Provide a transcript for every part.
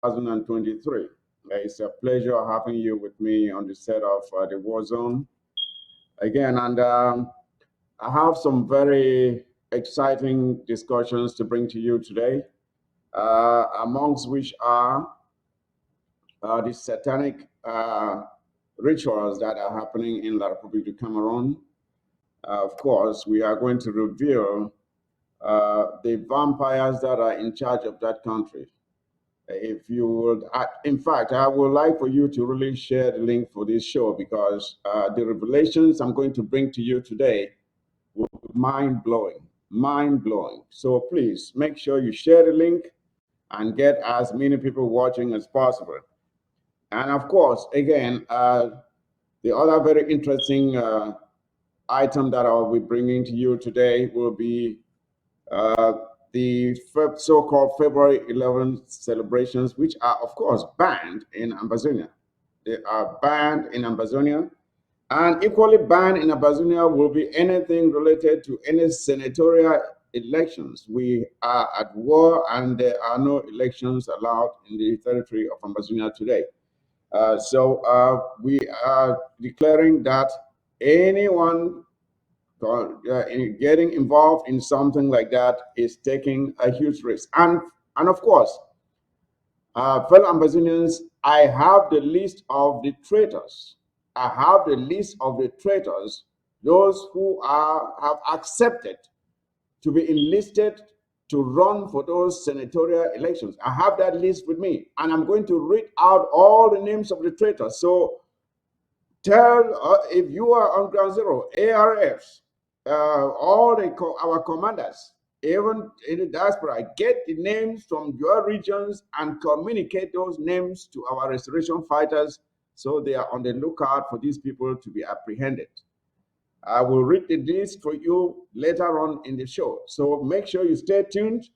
2023. It's a pleasure having you with me on the set of the War Zone again. And I have some very exciting discussions to bring to you today, amongst which are the satanic rituals that are happening in La Republic of Cameroon. Of course, we are going to reveal the vampires that are in charge of that country. If you would, in fact, I would like for you to really share the link for this show because the revelations I'm going to bring to you today will be mind blowing, mind blowing. So please make sure you share the link and get as many people watching as possible. And of course, again, the other very interesting item that I'll be bringing to you today will be uh, the so-called February 11th celebrations, which are, of course, banned in Ambazonia. They are banned in Ambazonia. And equally banned in Ambazonia will be anything related to any senatorial elections. We are at war and there are no elections allowed in the territory of Ambazonia today. We are declaring that anyone getting involved in something like that is taking a huge risk. And of course, fellow Ambazonians, I have the list of the traitors. I have the list of the traitors, those who have accepted to be enlisted to run for those senatorial elections. I have that list with me, and I'm going to read out all the names of the traitors. So tell if you are on ground zero, ARFs, our commanders, even in the diaspora, get the names from your regions and communicate those names to our restoration fighters so they are on the lookout for these people to be apprehended. I will read the list for you later on in the show. So make sure you stay tuned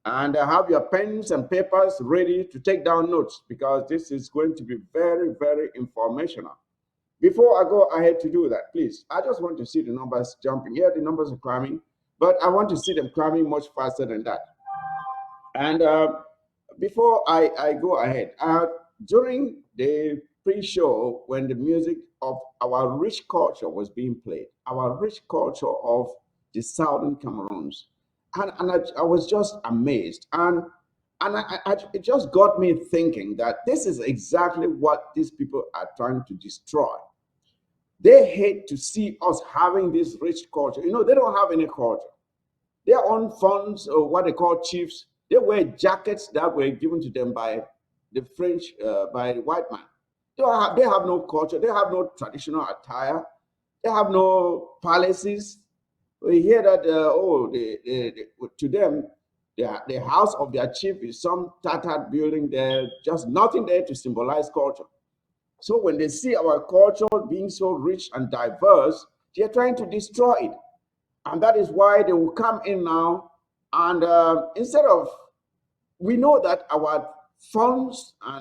and have your pens and papers ready to take down notes because this is going to be very, very informational. Before I go ahead to do that, please, I just want to see the numbers jumping. Yeah, the numbers are climbing, but I want to see them climbing much faster than that. And before I go ahead, during the pre-show, when the music of our rich culture was being played, our rich culture of the southern Cameroons, and I was just amazed. It just got me thinking that this is exactly what these people are trying to destroy. They hate to see us having this rich culture. You know, they don't have any culture. Their own funds, or what they call chiefs, they wear jackets that were given to them by the French, by the white man. They have no culture. They have no traditional attire. They have no palaces. We hear that, to them, the house of their chief is some tattered building there, just nothing there to symbolize culture. So when they see our culture being so rich and diverse, they're trying to destroy it. And that is why they will come in now. And instead of, we know that our funds are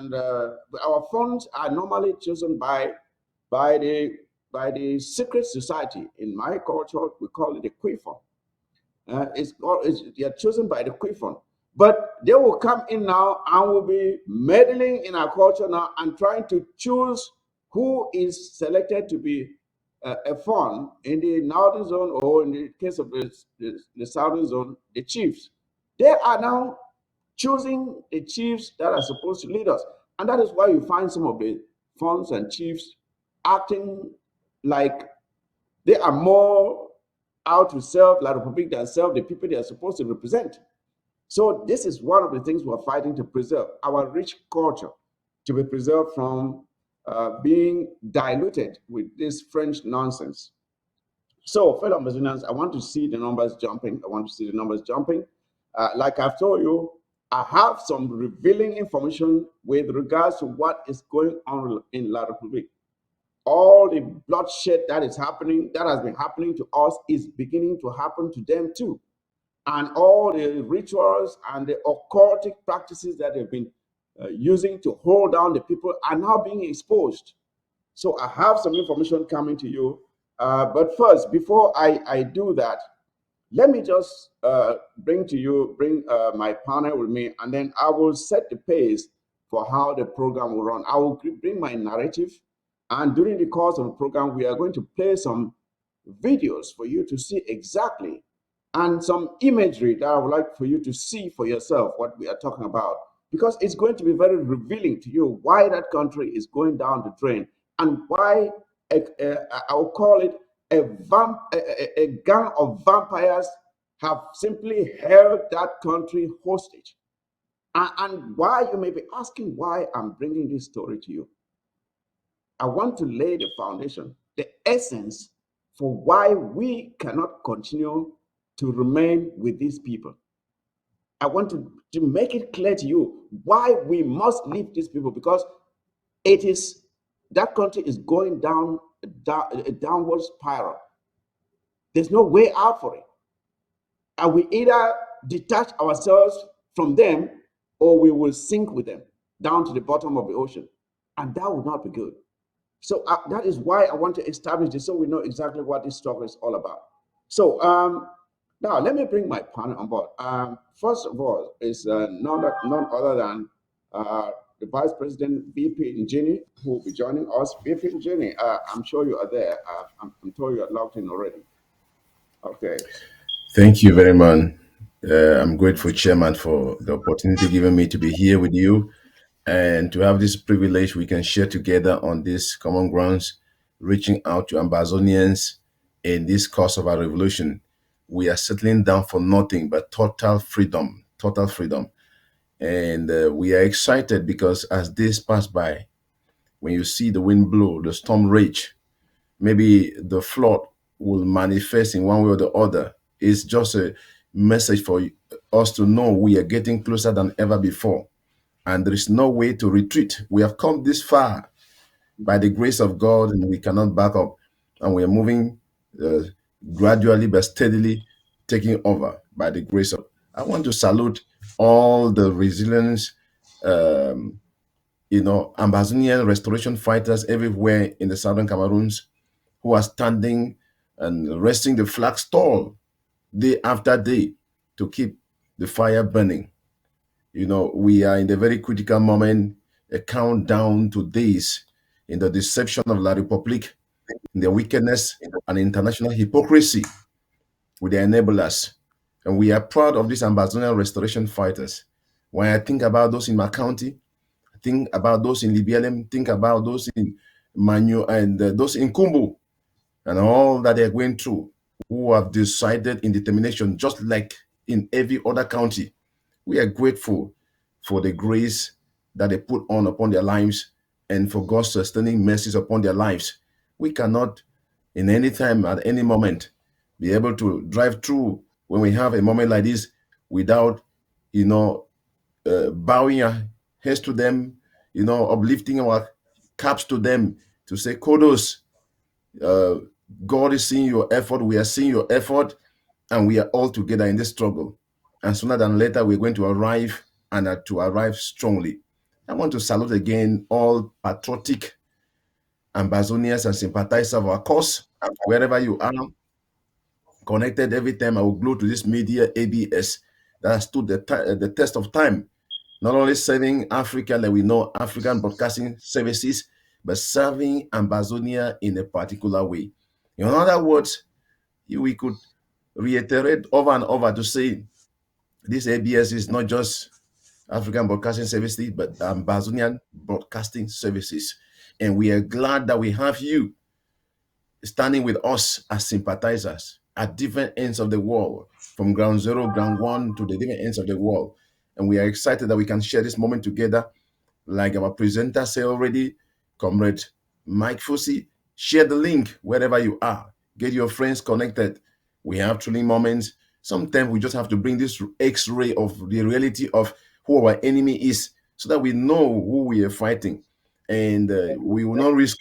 normally chosen by the by the secret society. In my culture, we call it the Quifon. They are chosen by the Quifon. But they will come in now and will be meddling in our culture now and trying to choose who is selected to be a fund in the northern zone, or in the case of the southern zone, the chiefs. They are now choosing the chiefs that are supposed to lead us. And that is why you find some of the funds and chiefs acting like they are more out to serve La Republique than serve the people they are supposed to represent. So this is one of the things we're fighting to preserve, our rich culture to be preserved from being diluted with this French nonsense. So, fellow Amazonians, I want to see the numbers jumping. I want to see the numbers jumping. Like I've told you, I have some revealing information with regards to what is going on in La Republique. All the bloodshed that is happening, that has been happening to us, is beginning to happen to them too. And all the rituals and the occultic practices that they've been using to hold down the people are now being exposed. So I have some information coming to you. But first, before I do that, let me just bring my panel with me, and then I will set the pace for how the program will run. I will bring my narrative, and during the course of the program, we are going to play some videos for you to see exactly, and some imagery that I would like for you to see for yourself what we are talking about, because it's going to be very revealing to you why that country is going down the drain, and why I will call it a gang of vampires have simply held that country hostage. And why, you may be asking why I'm bringing this story to you. I want to lay the foundation, the essence for why we cannot continue to remain with these people. I want to make it clear to you why we must leave these people, because it is that country is going down a downward spiral. There's no way out for it. And we either detach ourselves from them, or we will sink with them down to the bottom of the ocean. And that would not be good. So that is why I want to establish this, so we know exactly what this talk is all about. So now let me bring my panel on board. First of all, is none other than the Vice President VP Njini, who will be joining us. VP Njini, I'm sure you are there. I'm told you are logged in already. Okay. Thank you very much. I'm grateful, Chairman, for the opportunity given me to be here with you and to have this privilege we can share together on these common grounds, reaching out to Ambazonians in this cause of our revolution. We are settling down for nothing but total freedom, total freedom. And we are excited because as days pass by, when you see the wind blow, the storm rage, maybe the flood will manifest in one way or the other. It's just a message for us to know we are getting closer than ever before. And there is no way to retreat. We have come this far by the grace of God, and we cannot back up. And we are moving uh, gradually but steadily, taking over by the grace of. I want to salute all the resilience, um, Amazonian restoration fighters everywhere in the southern Cameroons who are standing and resting the flags tall day after day to keep the fire burning. We are in the very critical moment, a countdown to days in the deception of La Republique, in the wickedness and international hypocrisy with the enablers. And we are proud of these Amazonian restoration fighters. When I think about those in my county, think about those in Libialem, think about those in Manu and those in Kumbu, and all that they're going through, who have decided in determination, just like in every other county. We are grateful for the grace that they put on upon their lives and for God's sustaining mercies upon their lives. We cannot, in any time, at any moment, be able to drive through when we have a moment like this without, you know, bowing our heads to them, uplifting our caps to them to say, kudos, uh, God is seeing your effort. We are seeing your effort, and we are all together in this struggle. And sooner than later, we're going to arrive and to arrive strongly. I want to salute again all patriotic Ambazonians and sympathizers of our cause, wherever you are, connected every time I will glue to this media ABS that has stood the test of time, not only serving Africa like we know African broadcasting services, but serving Ambazonia in a particular way. In other words, we could reiterate over and over to say this ABS is not just African Broadcasting Services, but Ambazonian Broadcasting Services. And we are glad that we have you standing with us as sympathizers at different ends of the world, from ground zero, ground one to the different ends of the world. And we are excited that we can share this moment together. Like our presenter said already, Comrade Mike Fusi, share the link wherever you are. Get your friends connected. We have thrilling moments. Sometimes we just have to bring this X-ray of the reality of who our enemy is so that we know who we are fighting. And we will not risk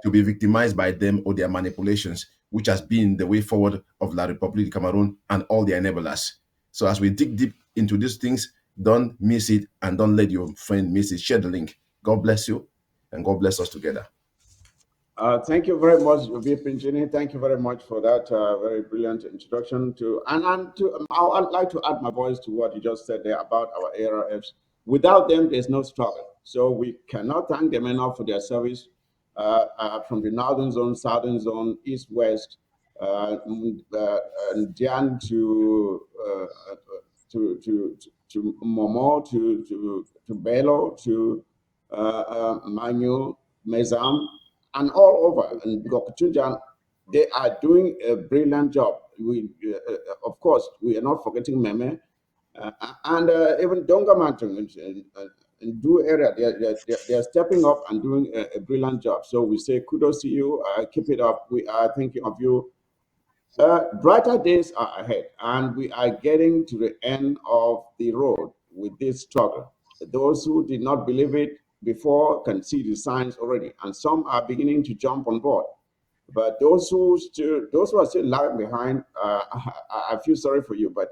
to be victimized by them or their manipulations, which has been the way forward of La République Cameroon and all their enablers. So as we dig deep into these things, don't miss it and don't let your friend miss it. Share the link. God bless you and God bless us together. Thank you very much, VP Engineer. Thank you very much for that very brilliant introduction to, and to, I'd like to add my voice to what you just said there about our ARFs. Without them, there's no struggle. So we cannot thank them enough for their service from the northern zone, southern zone, east, west, and down to Momo, to Belo, to Manu, Mezam, and all over, and Gokutunjan. They are doing a brilliant job. Of course, we are not forgetting Meme, and even Donga Mountain in Do area, they are stepping up and doing a brilliant job. So we say kudos to you. Keep it up. We are thinking of you. Brighter days are ahead, and we are getting to the end of the road with this struggle. Those who did not believe it before can see the signs already, and some are beginning to jump on board. But those who are still lagging behind, I feel sorry for you. But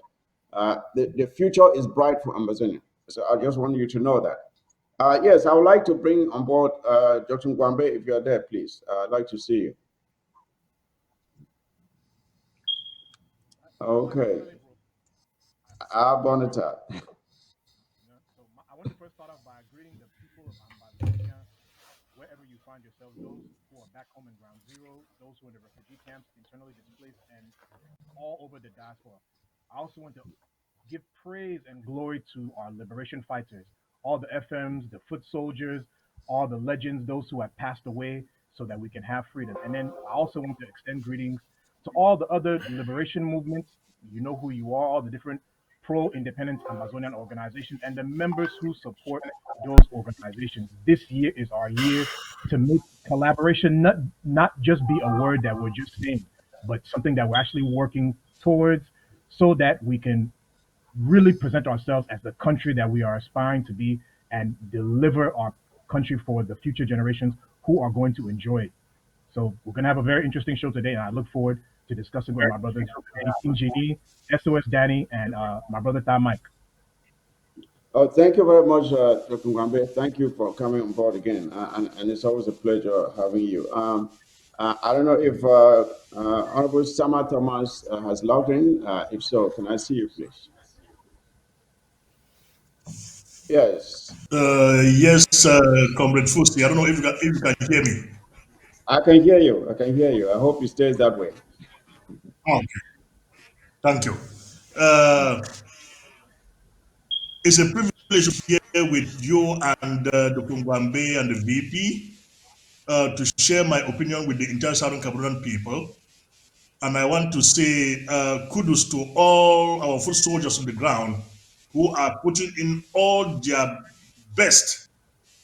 the future is bright for Amazonia. So I just want you to know that. Yes, I would like to bring on board Dr. Gwambe. If you are there, please. I'd like to see you. So my name is Okay. Philip. So Bonita. I want to first start off by greeting the people of Ambazonia, wherever you find yourselves, those who are back home in ground zero, those who are in the refugee camps, internally displaced, and all over the diaspora. I also want to give praise and glory to our liberation fighters, all the FMs, the foot soldiers, all the legends, those who have passed away so that we can have freedom. And then I also want to extend greetings to all the other liberation movements. You know who you are, all the different pro independence Amazonian organizations and the members who support those organizations. This year is our year to make collaboration not just be a word that we're just saying, but something that we're actually working towards so that we can really present ourselves as the country that we are aspiring to be and deliver our country for the future generations who are going to enjoy it. So we're going to have a very interesting show today, and I look forward to discussing with my brothers, King Genie, SOS Danny, and my brother Thad Mike. Oh, thank you very much, Dr. Mwambe. Thank you for coming on board again, and it's always a pleasure having you. I don't know if Honorable Sama Thomas has logged in. If so, can I see you, please? Yes, Yes, Comrade Fusi. I don't know if you can hear me. I can hear you. I can hear you. I hope it stays that way. Okay, thank you. Uh, it's a privilege to be here with you and Dr. Ngwambe and the VP to share my opinion with the entire Southern Cameroonian people. And I want to say kudos to all our foot soldiers on the ground who are putting in all their best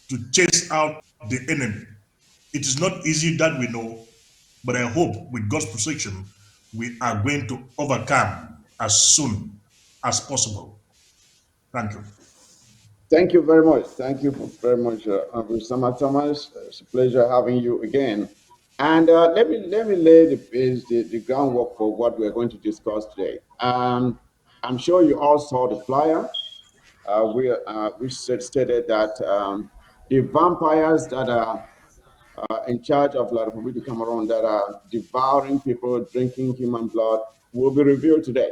to chase out the enemy. It is not easy, that we know, but I hope with God's protection, we are going to overcome as soon as possible. Thank you. Thank you very much. Thank you very much, Honorable Sama Thomas. It's a pleasure having you again. And let me lay the groundwork for what we're going to discuss today. I'm sure you all saw the flyer. Which stated that the vampires that are in charge of La Republic of Cameroon that are devouring people, drinking human blood, will be revealed today.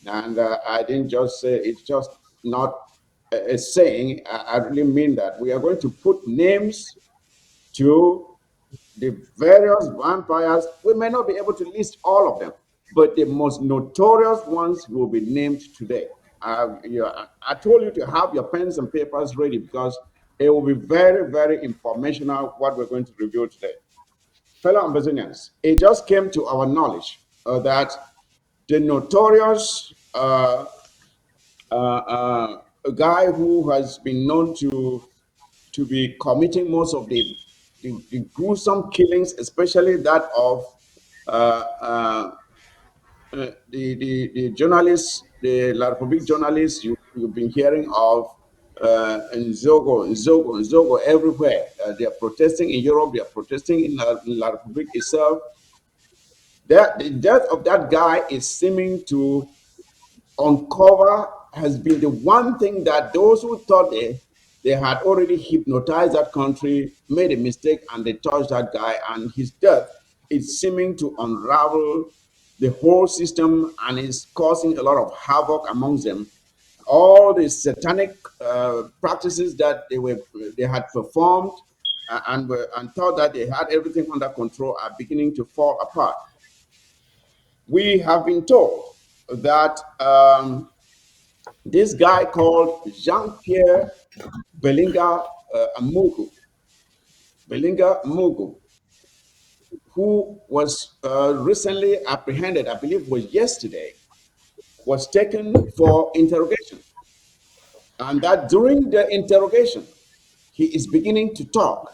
And I didn't just say it's just not a saying. I really mean that we are going to put names to the various vampires. We may not be able to list all of them, but the most notorious ones will be named today. I told you to have your pens and papers ready because it will be very, very informational what we're going to review today. Fellow Ambazonians, it just came to our knowledge that the notorious a guy who has been known to be committing most of the gruesome killings, especially that of uh, uh, the journalists, the La Republic journalists you've been hearing of Nzogo everywhere. They are protesting in Europe, they are protesting in La Republic itself. The death of that guy is seeming to uncover has been the one thing that those who thought they had already hypnotized that country made a mistake and they touched that guy, and his death is seeming to unravel the whole system and is causing a lot of havoc amongst them. all the satanic practices that they had performed and thought that they had everything under control are beginning to fall apart. We have been told that this guy called Jean-Pierre Belinga Amugu, Belinga Mugu, who was recently apprehended, I believe was yesterday, was taken for interrogation. And that during the interrogation, he is beginning to talk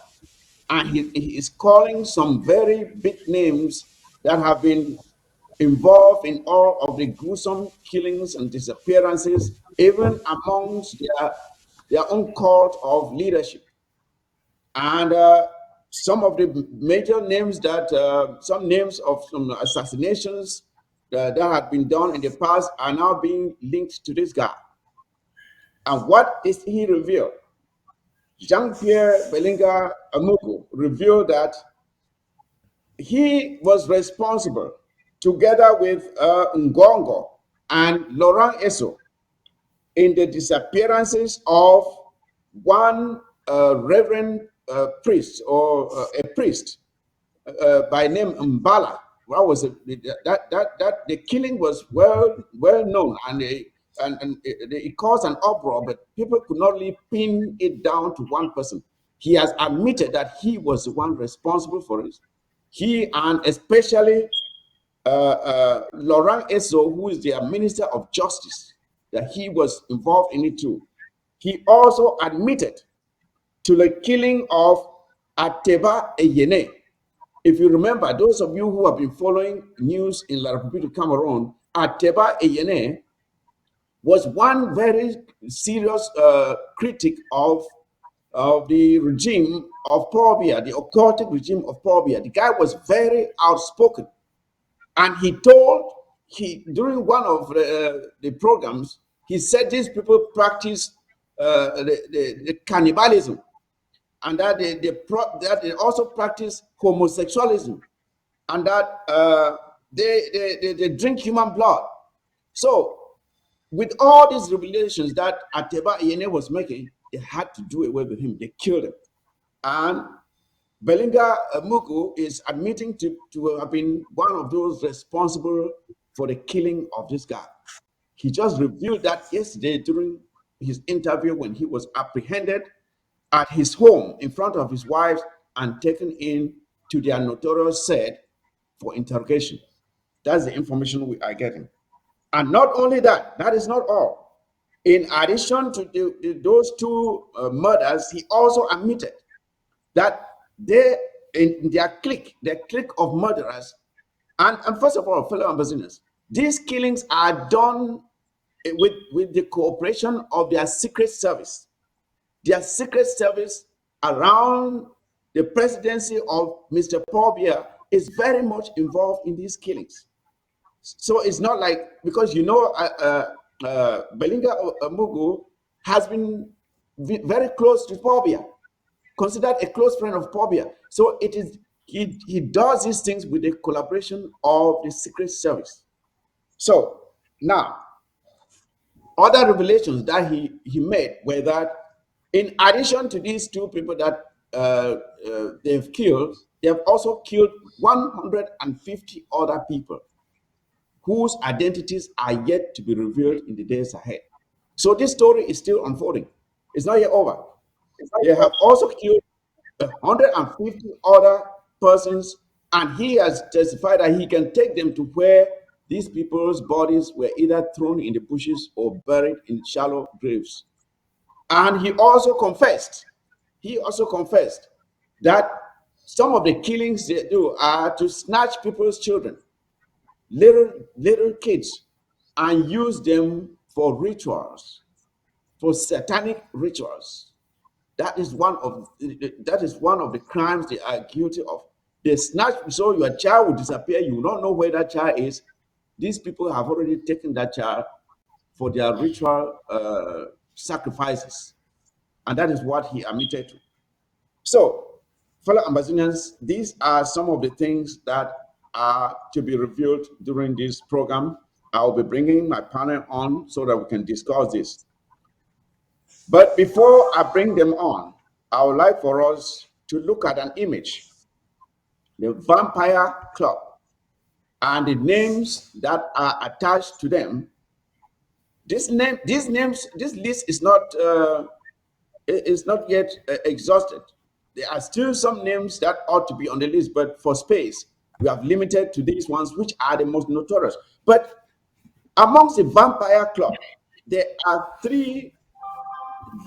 and he is calling some very big names that have been involved in all of the gruesome killings and disappearances, even amongst their own cult of leadership. And some of the major names some names of some assassinations that had been done in the past are now being linked to this guy. And what is he revealed? Jean-Pierre Belinga Amuku revealed that he was responsible, together with Ngongo and Laurent Esso, in the disappearances of one reverend priest or a priest by name Mbala. What was it? That the killing was well known, and it caused an uproar, but people could not really pin it down to one person. He has admitted that he was the one responsible for it. He, and especially Laurent Esso, who is the Minister of Justice, that he was involved in it too. He also admitted to the killing of Ateba Eyene. If you remember, those of you who have been following news in La Republique of Cameroon, Ateba Eyene was one very serious critic of the regime of Paul Biya, the occultic regime of Paul Biya. The guy was very outspoken. And during one of the programs, he said these people practice the cannibalism, and that they also practice homosexualism, and that they drink human blood. So, with all these revelations that Ateba Iyene was making, they had to do away with him. They killed him. And Belinga Mugu is admitting to have been one of those responsible for the killing of this guy. He just revealed that yesterday during his interview when he was apprehended at his home in front of his wife and taken in to their notorious set for interrogation. That's the information we are getting. And not only that, that is not all. In addition to those two murders, he also admitted that they, in their clique of murderers, and first of all, fellow ambassadors, these killings are done with the cooperation of their secret service. Their secret service around the presidency of Mr. Paul Biya is very much involved in these killings. So it's not like, because Belinga Mugu has been very close to Paul Biya, considered a close friend of Paul Biya. So it is he does these things with the collaboration of the secret service. So now, other revelations that he made were that in addition to these two people that they've killed, they have also killed 150 other people whose identities are yet to be revealed in the days ahead. So this story is still unfolding. It's not yet over. They have also killed 150 other persons, and he has testified that he can take them to where these people's bodies were either thrown in the bushes or buried in shallow graves. And he also confessed that some of the killings they do are to snatch people's children, little kids, and use them for rituals, for satanic rituals. That is one of the crimes they are guilty of. They snatch, so your child will disappear. You will not know where that child is. These people have already taken that child for their ritual sacrifices, and that is what he admitted to. So, fellow Ambazonians, these are some of the things that are to be revealed during this program. I'll be bringing my panel on so that we can discuss this. But before I bring them on, I would like for us to look at an image, the Vampire Club, and the names that are attached to them. This list is not yet exhausted. There are still some names that ought to be on the list, but for space, we have limited to these ones, which are the most notorious. But amongst the Vampire Club, there are three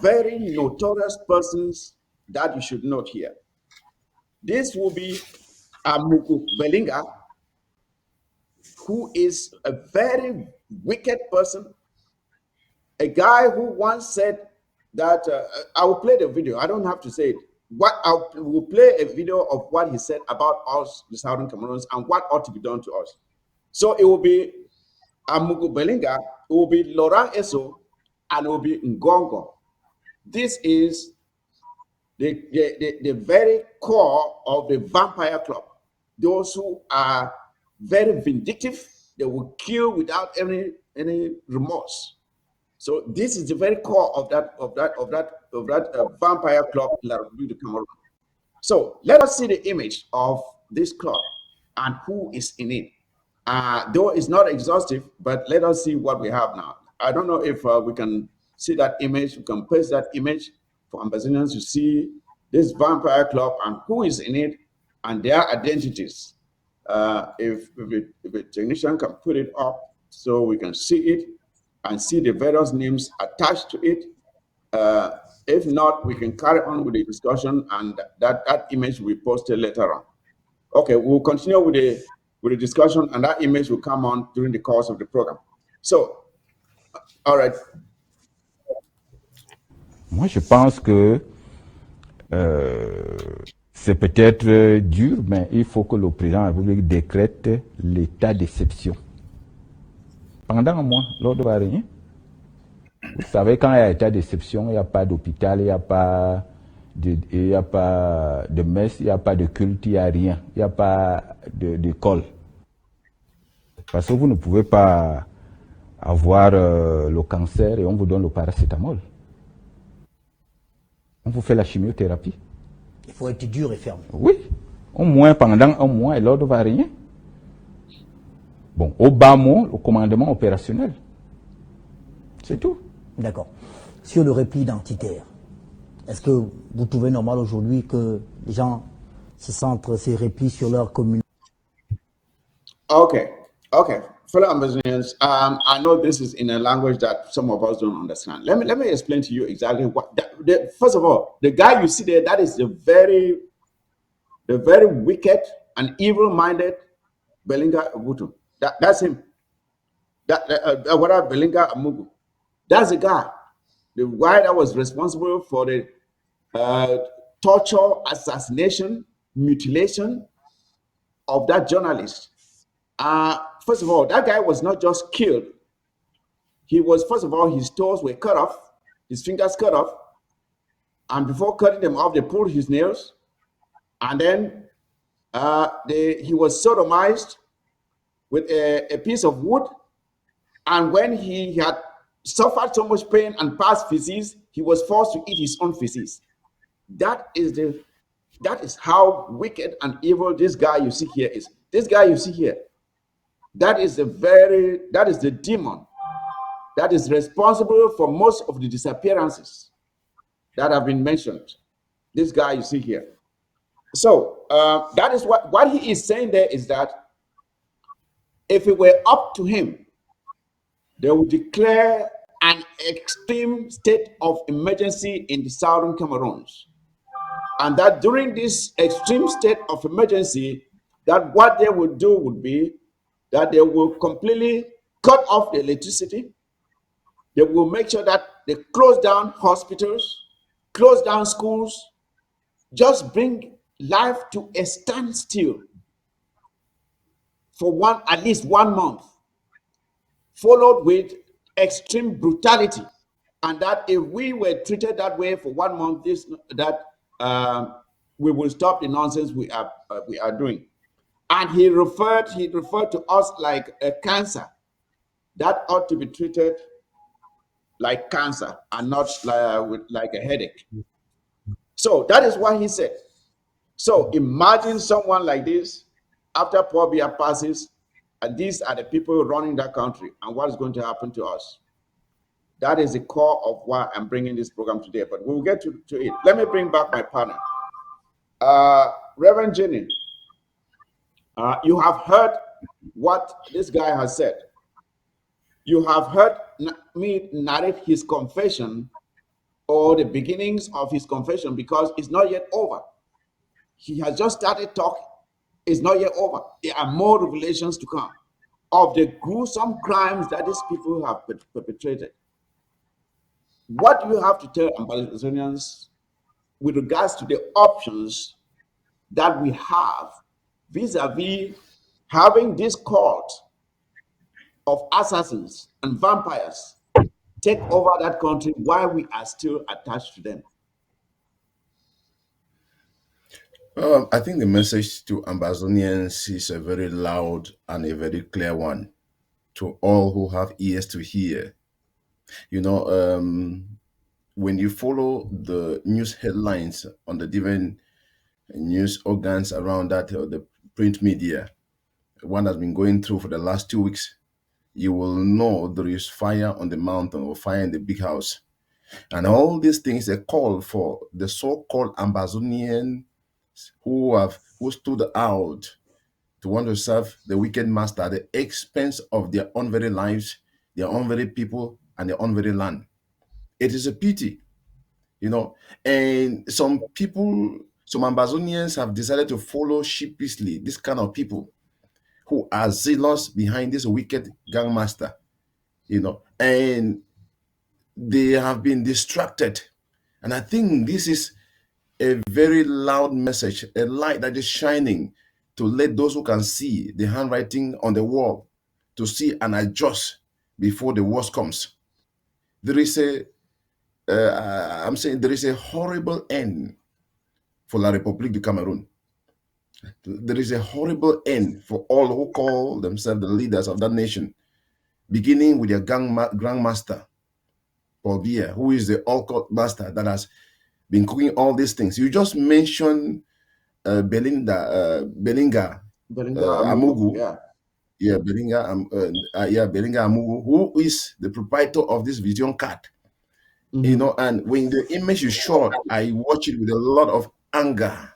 very notorious persons that you should note here. This will be Amuku Belinga, who is a very wicked person, a guy who once said that I will play the video. I don't have to say it. Will play a video of what he said about us, the Southern Cameroons, and what ought to be done to us. So it will be Amuku Belinga, it will be Laurent Eso, and it will be Ngongo. This is the very core of the Vampire Club. Those who are very vindictive, they will kill without any remorse. So this is the very core of that Vampire Club, La République du Cameroun. So let us see the image of this club and who is in it. Though it's not exhaustive, but let us see what we have now. I don't know if we can see that image. We can paste that image for ambassadors to see this Vampire Club and who is in it and their identities. If the technician can put it up so we can see it and see the various names attached to it. If not, we can carry on with the discussion, and that image will be posted later on. Okay, we'll continue with the discussion, and that image will come on during the course of the program. So, all right. Moi, je pense que c'est peut-être dur, mais il faut que le président de la République décrète l'état d'exception. Pendant un mois, l'ordre va rien. Vous savez, quand il y a état d'exception, il n'y a pas d'hôpital, il n'y a pas de messe, il n'y a pas de culte, il n'y a rien. Il n'y a pas d'école. Parce que vous ne pouvez pas avoir le cancer et on vous donne le paracétamol. On vous fait la chimiothérapie. Il faut être dur et ferme. Oui. Au moins pendant un mois, et l'ordre va rien. Bon, au bas mot, le commandement opérationnel. C'est tout. D'accord. Sur le repli identitaire, est-ce que vous trouvez normal aujourd'hui que les gens se centrent, se replient sur leur communauté? Okay. Fellow ambassadors, I know this is in a language that some of us don't understand. Let me explain to you exactly what. First of all, the guy you see there, that is the very wicked and evil-minded Belinga Obutu. That's him. Whatever Belinga Amugu. That's the guy, the guy that was responsible for the torture, assassination, mutilation of that journalist. First of all, that guy was not just killed. He was, first of all, his toes were cut off, his fingers cut off, and before cutting them off, they pulled his nails, and then he was sodomized with a piece of wood, and when he had suffered so much pain and passed feces, he was forced to eat his own feces. That is how wicked and evil this guy you see here is. This guy you see here, that is the demon that is responsible for most of the disappearances that have been mentioned. This guy you see here. So that is what he is saying there is that if it were up to him, they would declare an extreme state of emergency in the southern Cameroons. And that during this extreme state of emergency, that what they would do would be that they will completely cut off the electricity. They will make sure that they close down hospitals, close down schools, just bring life to a standstill for at least 1 month, followed with extreme brutality. And that if we were treated that way for 1 month, we will stop the nonsense we are doing. And he referred to us like a cancer. that ought to be treated like cancer and not like a headache. So that is what he said. So imagine someone like this after Paul Biya passes, and these are the people running that country, and what is going to happen to us? That is the core of why I'm bringing this program today, but we'll get to it. Let me bring back my partner. Reverend Jenny, you have heard what this guy has said. You have heard me narrate his confession or the beginnings of his confession because it's not yet over. He has just started talking. It's not yet over. There are more revelations to come of the gruesome crimes that these people have perpetrated. What do you have to tell Amazonians with regards to the options that we have vis-a-vis having this cult of assassins and vampires take over that country while we are still attached to them? I think the message to Ambazonians is a very loud and a very clear one to all who have ears to hear. You know, when you follow the news headlines on the different news organs around that, the print media, one has been going through for the last 2 weeks, you will know there is fire on the mountain or fire in the big house. And all these things are called for the so-called Ambazonian who stood out to want to serve the wicked master at the expense of their own very lives, their own very people, and their own very land. It is a pity, you know. And some people, some Ambazonians have decided to follow sheepishly this kind of people who are zealous behind this wicked gang master, you know, and they have been distracted. And I think this is a very loud message, a light that is shining to let those who can see the handwriting on the wall to see and adjust before the worst comes. There is I'm saying there is a horrible end for La République du Cameroon. There is a horrible end for all who call themselves the leaders of that nation, beginning with their grandmaster, Paul Biya, who is the all-court master that has been cooking all these things. You just mentioned Belinga Amugu, Amugu, yeah, Belinga Amugu, who is the proprietor of this vision card. You know, and when the image is shot, I watch it with a lot of anger.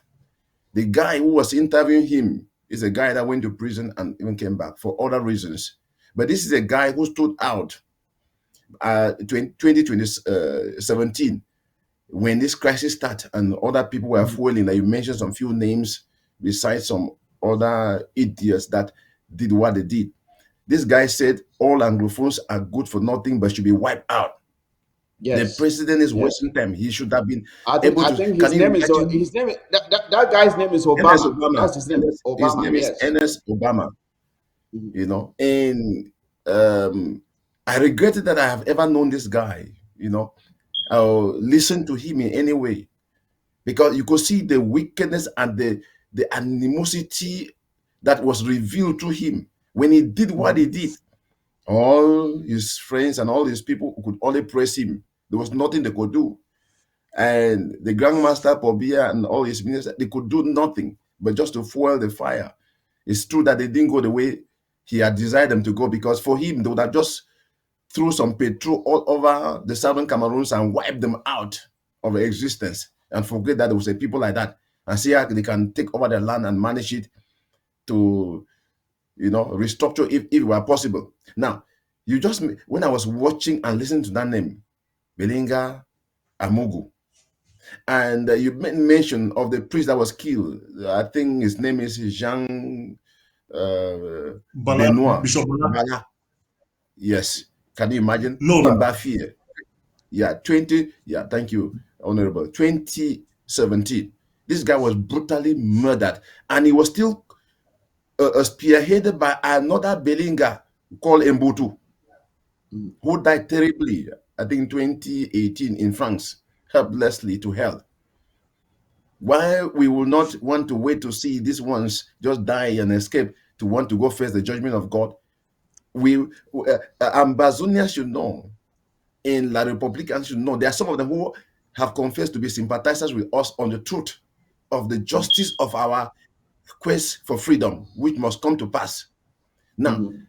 The guy who was interviewing him is a guy that went to prison and even came back for other reasons. But this is a guy who stood out 2017 when this crisis started and other people were fueling. Like you mentioned some few names besides some other idiots that did what they did. This guy said all Anglophones are good for nothing but should be wiped out. Yes. The president is wasting time. He should have been I able to. think Can his you name is imagine? that guy's name is Ernest Obama. Obama. That's his name. His Obama. name is Yes. Ernest Obama. You know, and I regretted that I have ever known this guy. You know, I'll listen to him in any way because you could see the wickedness and the animosity that was revealed to him when he did what he did. All his friends and all his people could only praise him. There was nothing they could do. And the Grandmaster Pobia and all his ministers, they could do nothing but just to fuel the fire. It's true that they didn't go the way he had desired them to go because for him, they would have just threw some petrol all over the southern Cameroons and wiped them out of existence and forget that there was a people like that and see how they can take over their land and manage it to, you know, restructure if it were possible. Now, when I was watching and listening to that name, Belinga Amugu, and you made mention of the priest that was killed. I think his name is Jean Benoit. Bishop Bala. Bala. Yes. Can you imagine? No, In Bafia. Yeah, thank you, Honorable. 2017. This guy was brutally murdered, and he was still spearheaded by another Belinga called Mbutu, who died terribly, I think 2018 in France, helplessly to hell. Why we will not want to wait to see these ones just die and escape to want to go face the judgment of God? Ambazonians should know, in La Republican should know. There are some of them who have confessed to be sympathizers with us on the truth of the justice of our quest for freedom, which must come to pass. Now, Mhm.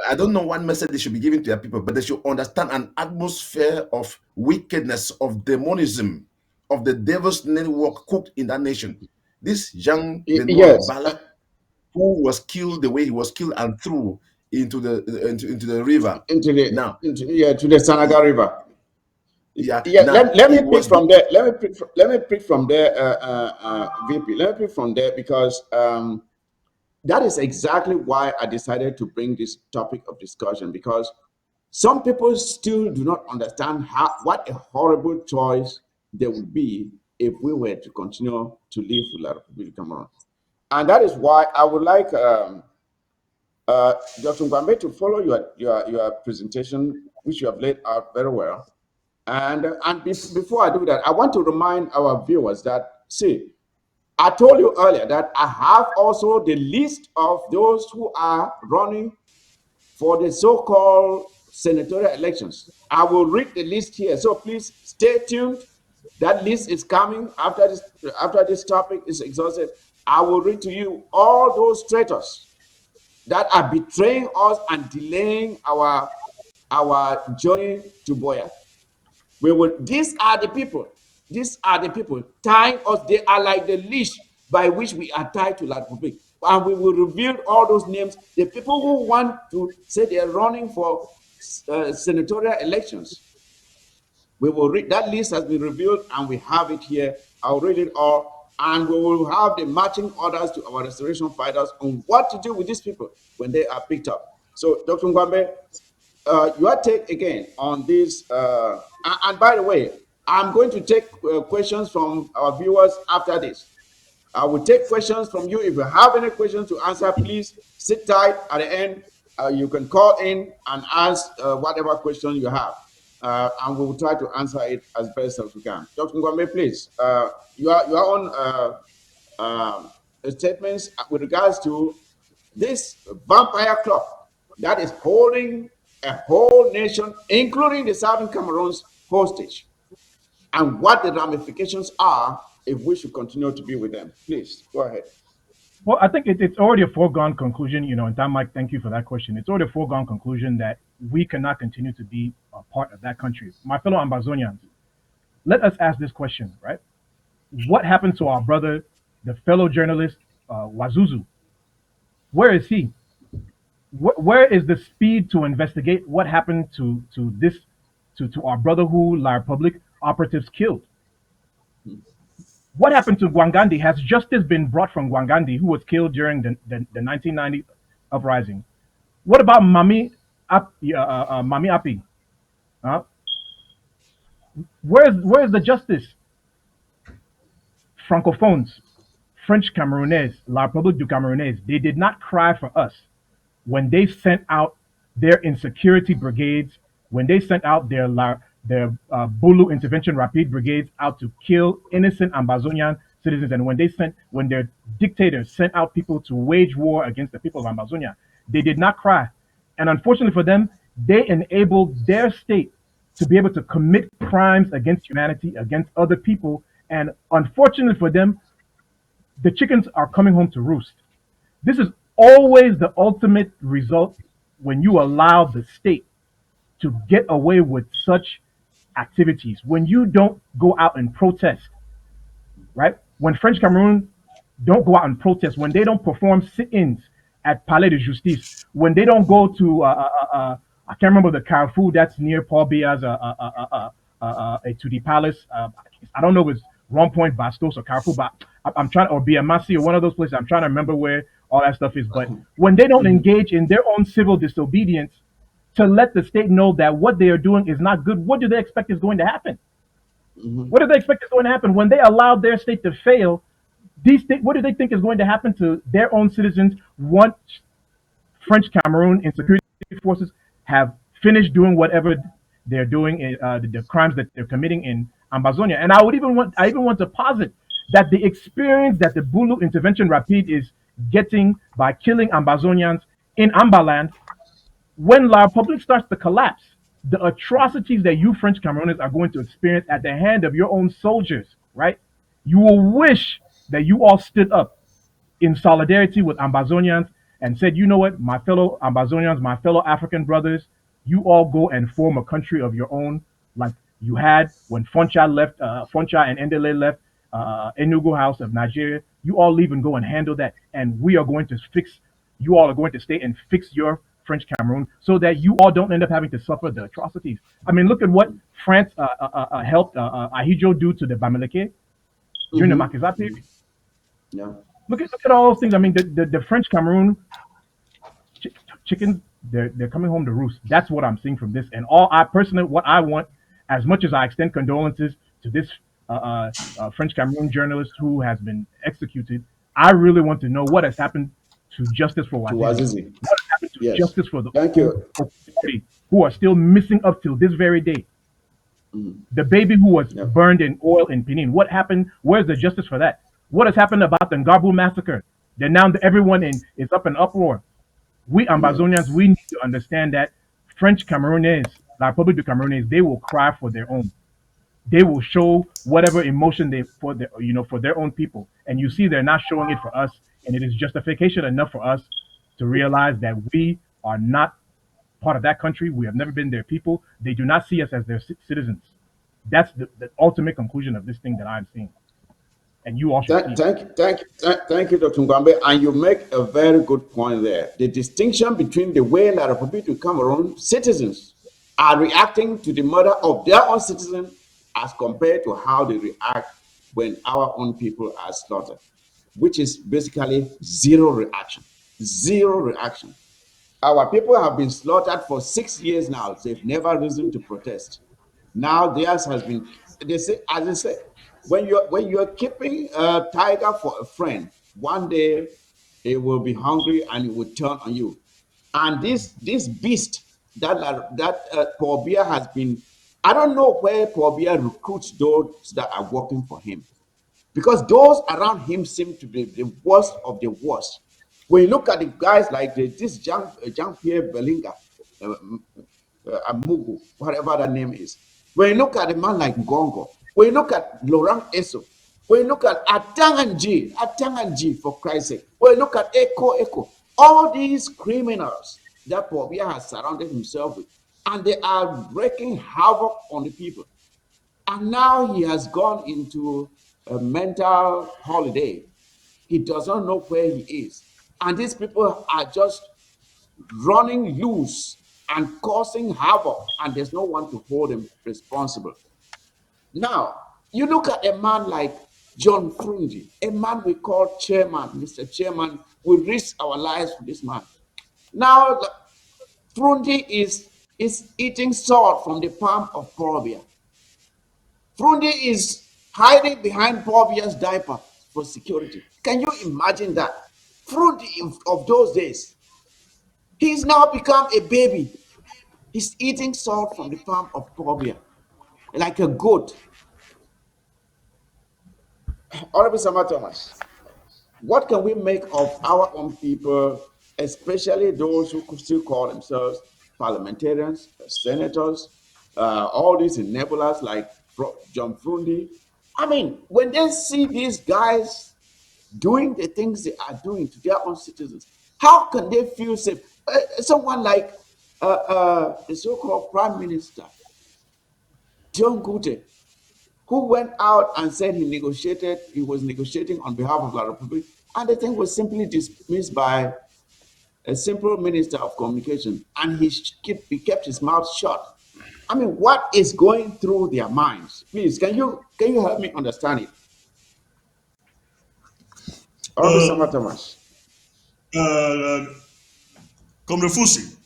I don't know what message they should be giving to their people, but they should understand an atmosphere of wickedness, of demonism, of the devil's network cooked in that nation. This young Benoit Yes, Bala, who was killed the way he was killed and threw into the river. Now, yeah, to the Sanaga River. yeah, Yeah, now let me he pick was from there. Let me pick from there, VP. Let me pick from there because that is exactly why I decided to bring this topic of discussion, because some people still do not understand what a horrible choice there would be if we were to continue to live with La Republic Cameroon. And that is why I would like Dr. Ngwambe to follow your presentation, which you have laid out very well. Before I do that, I want to remind our viewers that, see, I told you earlier that I have also the list of those who are running for the so-called senatorial elections. I will read the list here, so please stay tuned. That list is coming after this topic is exhausted. I will read to you all those traitors that are betraying us and delaying our journey to Boya. These are the people. These are the people tying us. They are like the leash by which we are tied to La Republic. And we will reveal all those names. The people who want to say they are running for senatorial elections. We will read that list has been revealed and we have it here. I'll read it all. And we will have the marching orders to our restoration fighters on what to do with these people when they are picked up. So, Dr. Ngwambe, your take again on this. And by the way, I'm going to take questions from our viewers after this. I will take questions from you. If you have any questions to answer, please sit tight at the end. You can call in and ask whatever question you have, and we will try to answer it as best as we can. Dr. Ngwambe, please, your own statements with regards to this vampire club that is holding a whole nation, including the Southern Cameroons, hostage, and what the ramifications are if we should continue to be with them. Please go ahead. Well, I think it's already a foregone conclusion, and that, Mike, thank you for that question. It's already a foregone conclusion that we cannot continue to be a part of that country. My fellow Ambazonians, let us ask this question, right? What happened to our brother, the fellow journalist, Wazuzu? Where is he? Where is the speed to investigate what happened to our brother who La Republic operatives killed? What happened to Gwangandi? Has justice been brought from Gwangandi, who was killed during the 1990 uprising? What about Mami Api? Uh, where's the justice? Francophones, French Cameroonais, La République du Camerounais, they did not cry for us when they sent out their insecurity brigades, when they sent out their Bulu intervention rapid brigades out to kill innocent Ambazonian citizens, and when their dictators sent out people to wage war against the people of Ambazonia, they did not cry. And unfortunately for them, they enabled their state to be able to commit crimes against humanity, against other people. And unfortunately for them, the chickens are coming home to roost. This is always the ultimate result when you allow the state to get away with such activities. When you don't go out and protest, right? When French Cameroon don't go out and protest, when they don't perform sit-ins at Palais de Justice, when they don't go to I can't remember the Carrefour that's near Paul Biya's to the palace. I don't know if it's Rond Point, Bastos, or Carrefour, but I'm trying, or Biamasi, or one of those places. I'm trying to remember where all that stuff is. But when they don't engage in their own civil disobedience to let the state know that what they are doing is not good, what do they expect is going to happen? Mhm. What do they expect is going to happen when they allow their state to fail? What do they think is going to happen to their own citizens once French Cameroon and security forces have finished doing whatever they're doing, the crimes that they're committing in Ambazonia? And I even want to posit that the experience that the Bulu intervention rapid is getting by killing Ambazonians in Ambaland when La Republique starts to collapse, the atrocities that you French Camerooners are going to experience at the hand of your own soldiers, right? You will wish that you all stood up in solidarity with Ambazonians and said, you know what, my fellow Ambazonians, my fellow African brothers, you all go and form a country of your own, like you had when Foncha left, Foncha and Endele left Enugu House of Nigeria. You all leave and go and handle that, and we are going to fix. You all are going to stay and fix your French Cameroon so that you all don't end up having to suffer the atrocities. I mean, look at what France helped Ahijo do to the Bamileke during the Mm-hmm. Makiza period. Yeah. Look at all those things. I mean, the French Cameroon ch- chickens, they're coming home to roost. That's what I'm seeing from this. And all I personally, what I want, as much as I extend condolences to this French Cameroon journalist who has been executed, I really want to know what has happened to justice for To Wazizi. Wazizi. What has happened to Yes. justice for the Thank old you. 40 who are still missing up till this very day? Mm. The baby who was Yeah. burned in oil in Benin. What happened? Where's the justice for that? What has happened about the Ngabu massacre? Then now everyone is up in uproar. We Yeah. Ambazonians, we need to understand that French Cameroonese, La Republique du Cameroonese, they will cry for their own. They will show whatever emotion they for their for their own people. And you see they're not showing it for us, and it is justification enough for us to realize that we are not part of that country. We have never been their people. They do not see us as their citizens. That's the ultimate conclusion of this thing that I'm seeing, and you all should see it. Thank you, Dr. Ngwambe. And you make a very good point there. The distinction between the way La Republique du Cameroon citizens are reacting to the murder of their own citizens as compared to how they react when our own people are slaughtered, which is basically zero reaction. Zero reaction. Our people have been slaughtered for 6 years now. They've never risen to protest. Now theirs has been. They say, as they say, when you're keeping a tiger for a friend, one day it will be hungry and it will turn on you. And this beast that Paul Biya has been. I don't know where Paul Biya recruits those that are working for him, because those around him seem to be the worst of the worst. When you look at the guys like this Jean Pierre Belinga, uh, Amugu, whatever that name is. When you look at a man like Ngongo, when you look at Laurent Eso, when you look at Atanganji, for Christ's sake, when you look at Echo, all these criminals that Pobia has surrounded himself with, and they are wreaking havoc on the people. And now he has gone into a mental holiday. He does not know where he is. And these people are just running loose and causing havoc, and there's no one to hold him responsible. Now, you look at a man like John Frundi, a man we call chairman, Mr. Chairman. We risk our lives for this man. Now, Frundi is eating salt from the palm of Porobia. Frundi is hiding behind Porbia's diaper for security. Can you imagine that? Frundi of those days, he's now become a baby. He's eating salt from the palm of Pobia, like a goat. Honorable Sama Thomas, what can we make of our own people, especially those who could still call themselves parliamentarians, senators, all these enablers like John Frundi? I mean, when they see these guys doing the things they are doing to their own citizens, how can they feel safe? Someone like the so-called Prime Minister, John Gute, who went out and said he was negotiating on behalf of La Republic, and the thing was simply dismissed by a simple minister of communication, and he kept his mouth shut. I mean, what is going through their minds? Please, can you help me understand it? Honorable Uh, Sama Thomas. uh, Comrade Fusi,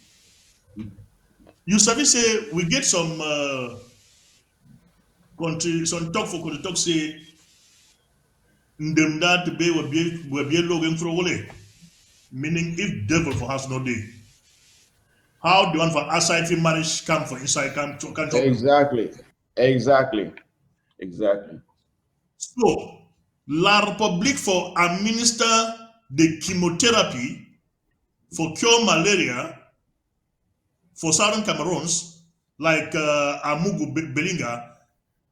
you sabi say we get some country, some talk for country talk say them that be we be logan for wole. Meaning if devil for us no day, how the one for outside fi manage come for inside come to can chop them. Exactly. Exactly. Exactly. So La Republic for administer the chemotherapy for cure malaria for southern Cameroons, like Amugu Belinga,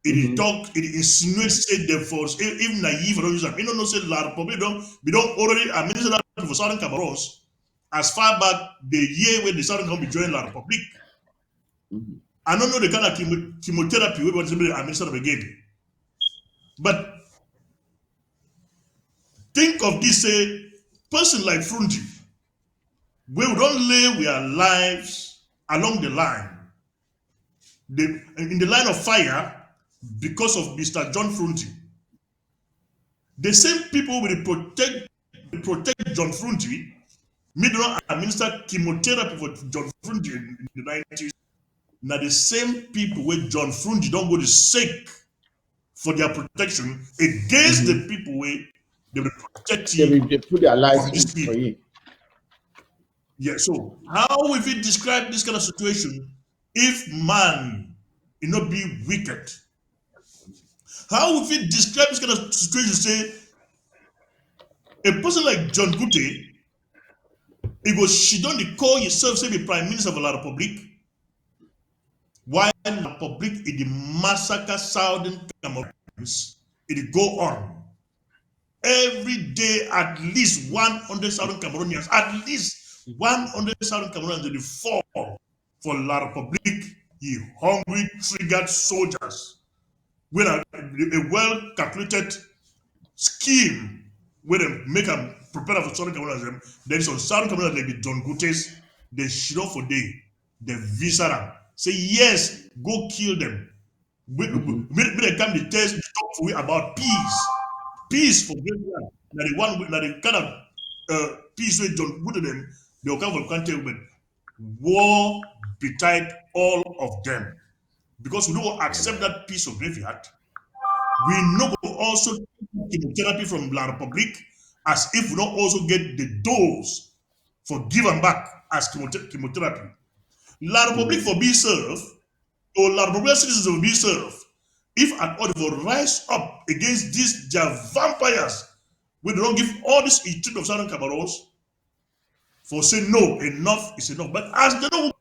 it Mm-hmm. talk, it insinuates say them for even naive don't use them. You know, say La Republic don't we don't already administer that for southern Cameroons as far back the year when the southern Cameroon joined La Republic. Mm-hmm. I don't know the kind of chemotherapy we want to administer them again. But think of this person like Frundi, we don't lay our lives along the line, in the line of fire because of Mr. John Frundi. The same people will protect John Frundi, me do not administer chemotherapy for John Frundi in the 90s. Now the same people where John Frundi don't go to seek for their protection against Mm-hmm. the people where they will protect They, you they put their lives from in these for people. you. Yeah, so how will we describe this kind of situation if man will not be wicked? How will we describe this kind of situation? Say a person like John Gute, he goes, she don't call yourself say the Prime Minister of La Republic, while La Republic is the massacre southern Cameroons, it go on. Every day, at least 100,000 Cameroonians, at least 100,000 Cameroonians they fall for La Republic, ye hungry, triggered soldiers. With a well calculated scheme where they make them prepare for Southern Cameroonians, then some Southern Cameroonians like the John Gutes, they should not for day, they visa them. Say, yes, go kill them. Mm-hmm. When they come, they talk for we about peace. Peace for great one. Now the one, now the kind of peace where John put them, they will come from country, but war betide all of them. Because we don't accept Amen. that peace of graveyard, we know we also take chemotherapy from La Republic as if we don't also get the dose for give and back as chemotherapy. La Republic Mm-hmm. for be served, or La Republic citizens will be served, if at all they will rise up against these their vampires, we don't give all this treat of Southern Cameroons for saying no, enough is enough. But as they don't,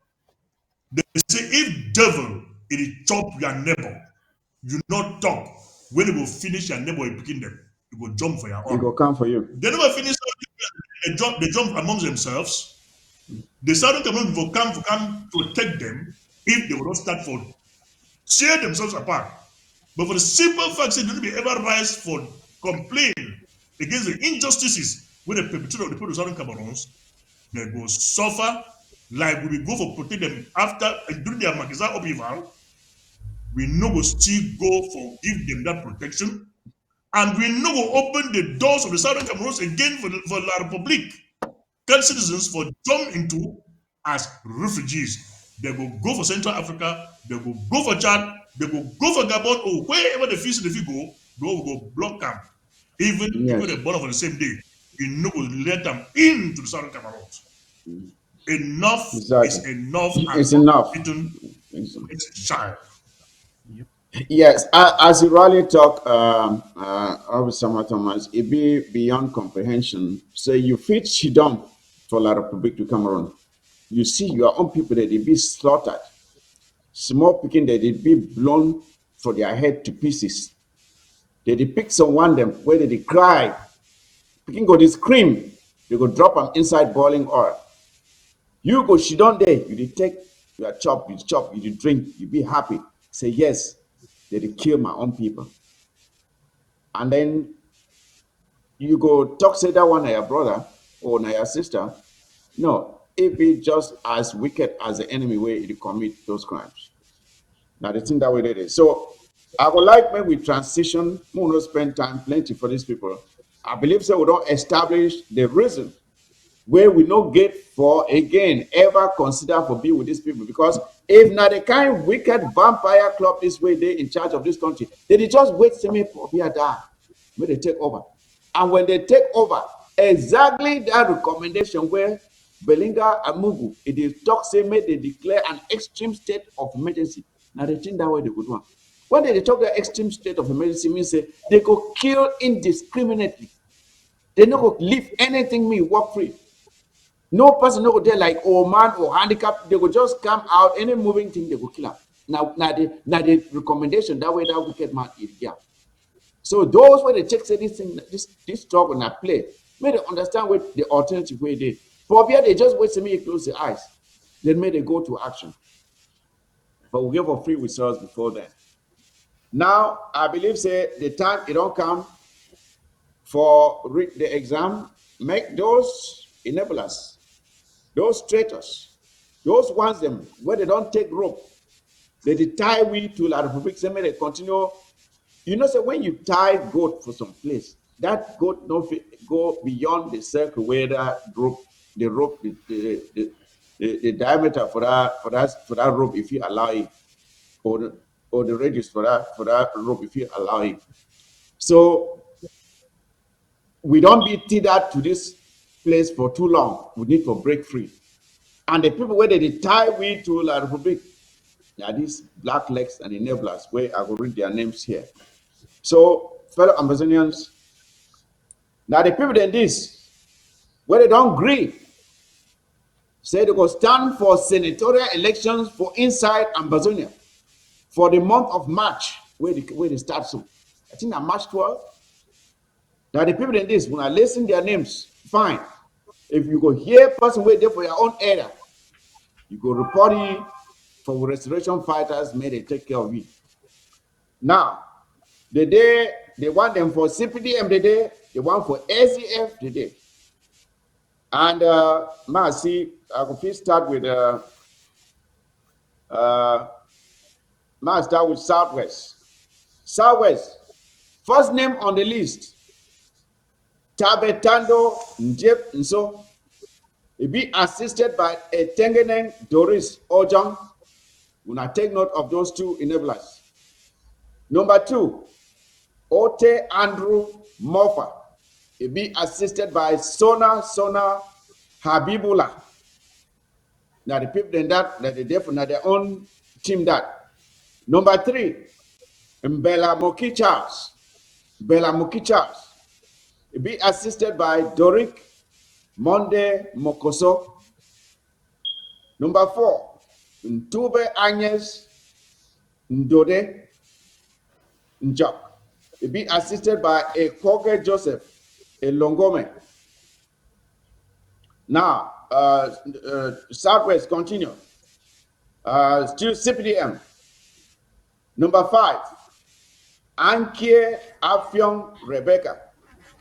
they say if devil it chop your neighbor, you not talk. When it will finish your neighbor, you picking them, you go jump for your It own. will come for you. They never finish. They jump amongst themselves. The Southern Cameroon will come protect them if they will not start for tear themselves apart. But for the simple fact that they don't be ever rise for complain against the injustices when the perpetrator of the people of Southern Cameroons, they go suffer like we will go for protect them after during their Makiza upheaval. We know we still go for give them that protection, and we know we open the doors of the Southern Cameroons again for La Republic. Can citizens for jump into as refugees. They will go for Central Africa, they will go for Chad, they will go for Gabon, or wherever the fish if you go, they will go block camp. Even people Yes. they born on the same day, we know will let them into the Southern Cameroons. Enough Exactly. is enough and It's enough. eaten It's- its child. Yep. Yes, as you rightly talk, Officer Thomas, it be beyond comprehension. So you feed Shidom for La Republic to Cameroon. You see your own people that they be slaughtered. Small picking that they be blown for their head to pieces. They pick someone them where they cry. Picking go they scream. They go drop them inside boiling oil. You go Shidom there, you dey take your chop, you dey drink, you be happy. Say yes, they kill my own people. And then you go talk say that one na your brother or na your sister. No, it be just as wicked as the enemy way you commit those crimes. Now the thing that we did it. So I would like when we transition, we will not spend time plenty for these people. I believe so we don't establish the reason where we no get for again ever consider for be with these people, because if not the kind wicked vampire club this way they in charge of this country, they just wait to me for be a die when they take over. And when they take over, exactly that recommendation where Belinga and Mugu, it is talk say make they declare an extreme state of emergency. Now they think that way they could one. When they talk the extreme state of emergency means say they go kill indiscriminately. They not go leave anything me work free. No person no go there like old man or handicapped. They will just come out, any moving thing, they will kill him. Now the recommendation that way that wicked man is yeah. So those where they check say this thing, this talk when I play, may they understand what the alternative way they. For here they just wait to me close the eyes, then may they go to action. But we give for free results before then. Now I believe say the time it don't come for the exam, make those enablers, those traitors, those ones them where they don't take rope, they tie we to la Republic, say may they continue. You know, so when you tie goat for some place, that goat don't go beyond the circle where that rope, the diameter for that rope, if you allow it, or the radius for that rope, if you allow it. So we don't be tethered to this place for too long. We need to break free. And the people where they tie we to La Republic, are these black legs and enablers, where I will read their names here. So, fellow Amazonians, now the people in this, where they don't agree, say they go stand for senatorial elections for inside Amazonia for the month of March, where they start so. I think on March 12th. Now the people in this, when I listen their names, fine. If you go hear person wait there for your own area, you go report it for restoration fighters, may they take care of it. Now, the day they want them for CPDM, the day they want for SEF, the day. And now see, I could first start with now start with Southwest. Southwest, first name on the list, Tabetando Njep Nso. It be assisted by a Tengeneng Doris Ojang. When I take note of those two enablers. Number 2, Ote Andrew Mofa. It be assisted by Sona Habibullah. Now the people in that they therefore now their own team that. Number 3, Mbela Moki Charles. Bella Moki Charles. It be assisted by Doric Monde Mokoso. Number 4, Ntube Agnes Ndode Njok. It be assisted by a Koge Joseph, a Longome. Now, Southwest continue. Still CPDM. Number 5, Ankie Afyong Rebecca.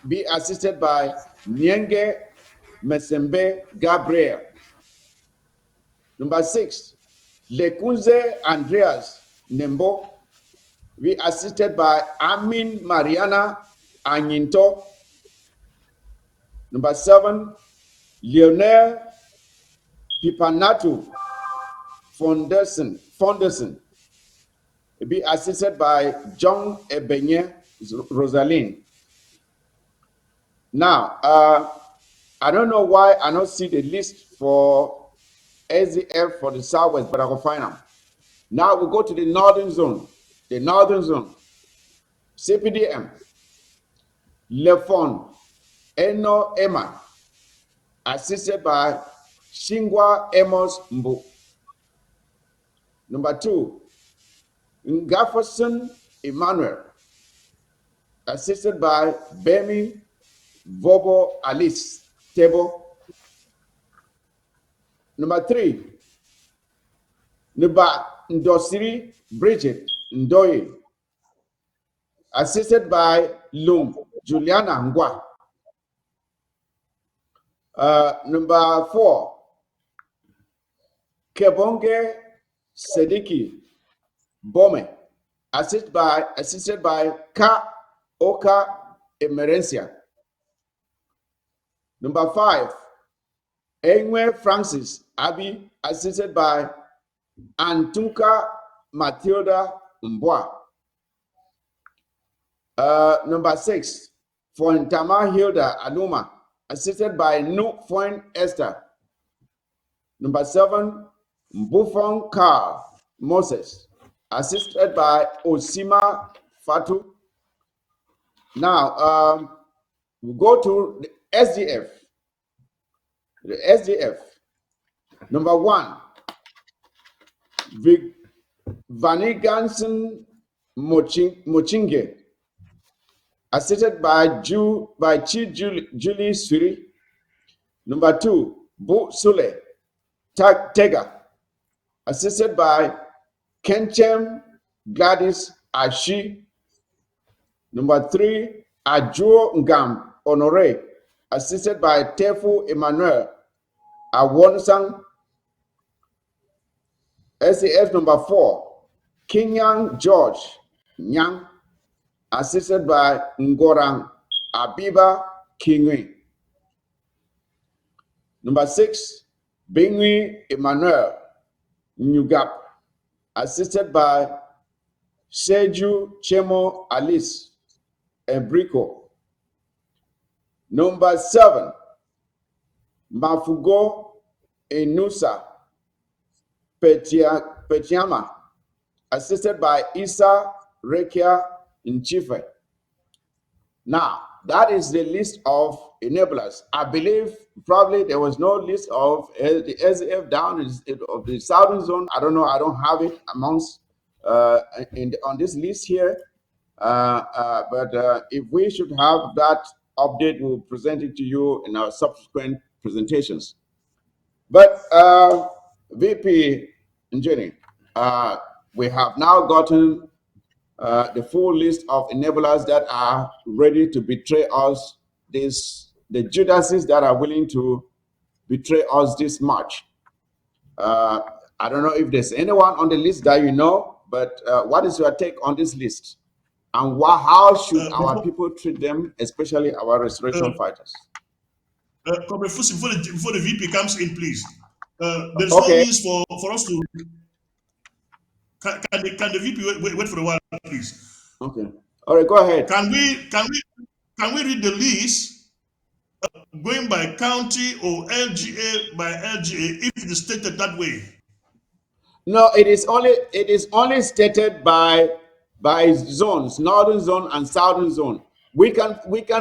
Be assisted by Nyenge Mesembe Gabriel. Number 6, Lekunze Andreas Nembo. Be assisted by Amin Mariana Anyinto. Number 7, Lionel Pipanatu Fonderson. Be assisted by John Ebenye Rosaline. Now, I don't know why I don't see the list for SDF for the Southwest, but I will find them. Now we go to the Northern Zone. The Northern Zone, CPDM, Lefon Eno Emma, assisted by Shingwa Amos Mbu. Number 2, Ngafferson Emmanuel, assisted by Bemi Vobo Alice Tebo. Number 3, Nuba Ndosiri Bridget Ndoye, assisted by Lum Juliana Ngwa. Number 4, Kebonge Sediki Bome, assisted by Ka Oka Emerencia. Number 5, Enwe Francis Abi, assisted by Antunka Matilda Mbwa. Number 6, Fontama Hilda Aluma, assisted by Nu Foin Esther. Number 7, Mbufong Carl Moses, assisted by Osima Fatu. Now, we go to the SDF. the SDF. Number 1, Vanigansen Mochinge, assisted by Chief Julie Suri. Number 2, Bu Sule Tega, assisted by Kenchem Gladys Ashi. Number 3, Ajo Ngam Honore, assisted by Tefu Emmanuel Awonsang. SAF number 4, Kinyang George Nyang, assisted by Ngorang Abiba Kingui. Number 6, Bingui Emmanuel Nyugap, assisted by Seju Chemo Alice Embrico. Number 7, Mafugo Enusa Petiama, assisted by Isa Rekia Nchife. Now, that is the list of enablers. I believe probably there was no list of the SAF down of the southern zone. I don't know. I don't have it amongst on this list here. But if we should have that update, we'll present it to you in our subsequent presentations. But VP Njeni, we have now gotten the full list of enablers that are ready to betray us, the Judases that are willing to betray us this much. I don't know if there's anyone on the list that you know, but what is your take on this list? And how should our people treat them, especially our restoration fighters? Fusi, before the VP comes in, please. There's no means for us to. Can the VP wait for a while, please? Okay. All right, go ahead. Can we read the list going by county or LGA by LGA if it is stated that way? No, it is only stated by zones, northern zone and southern zone. We can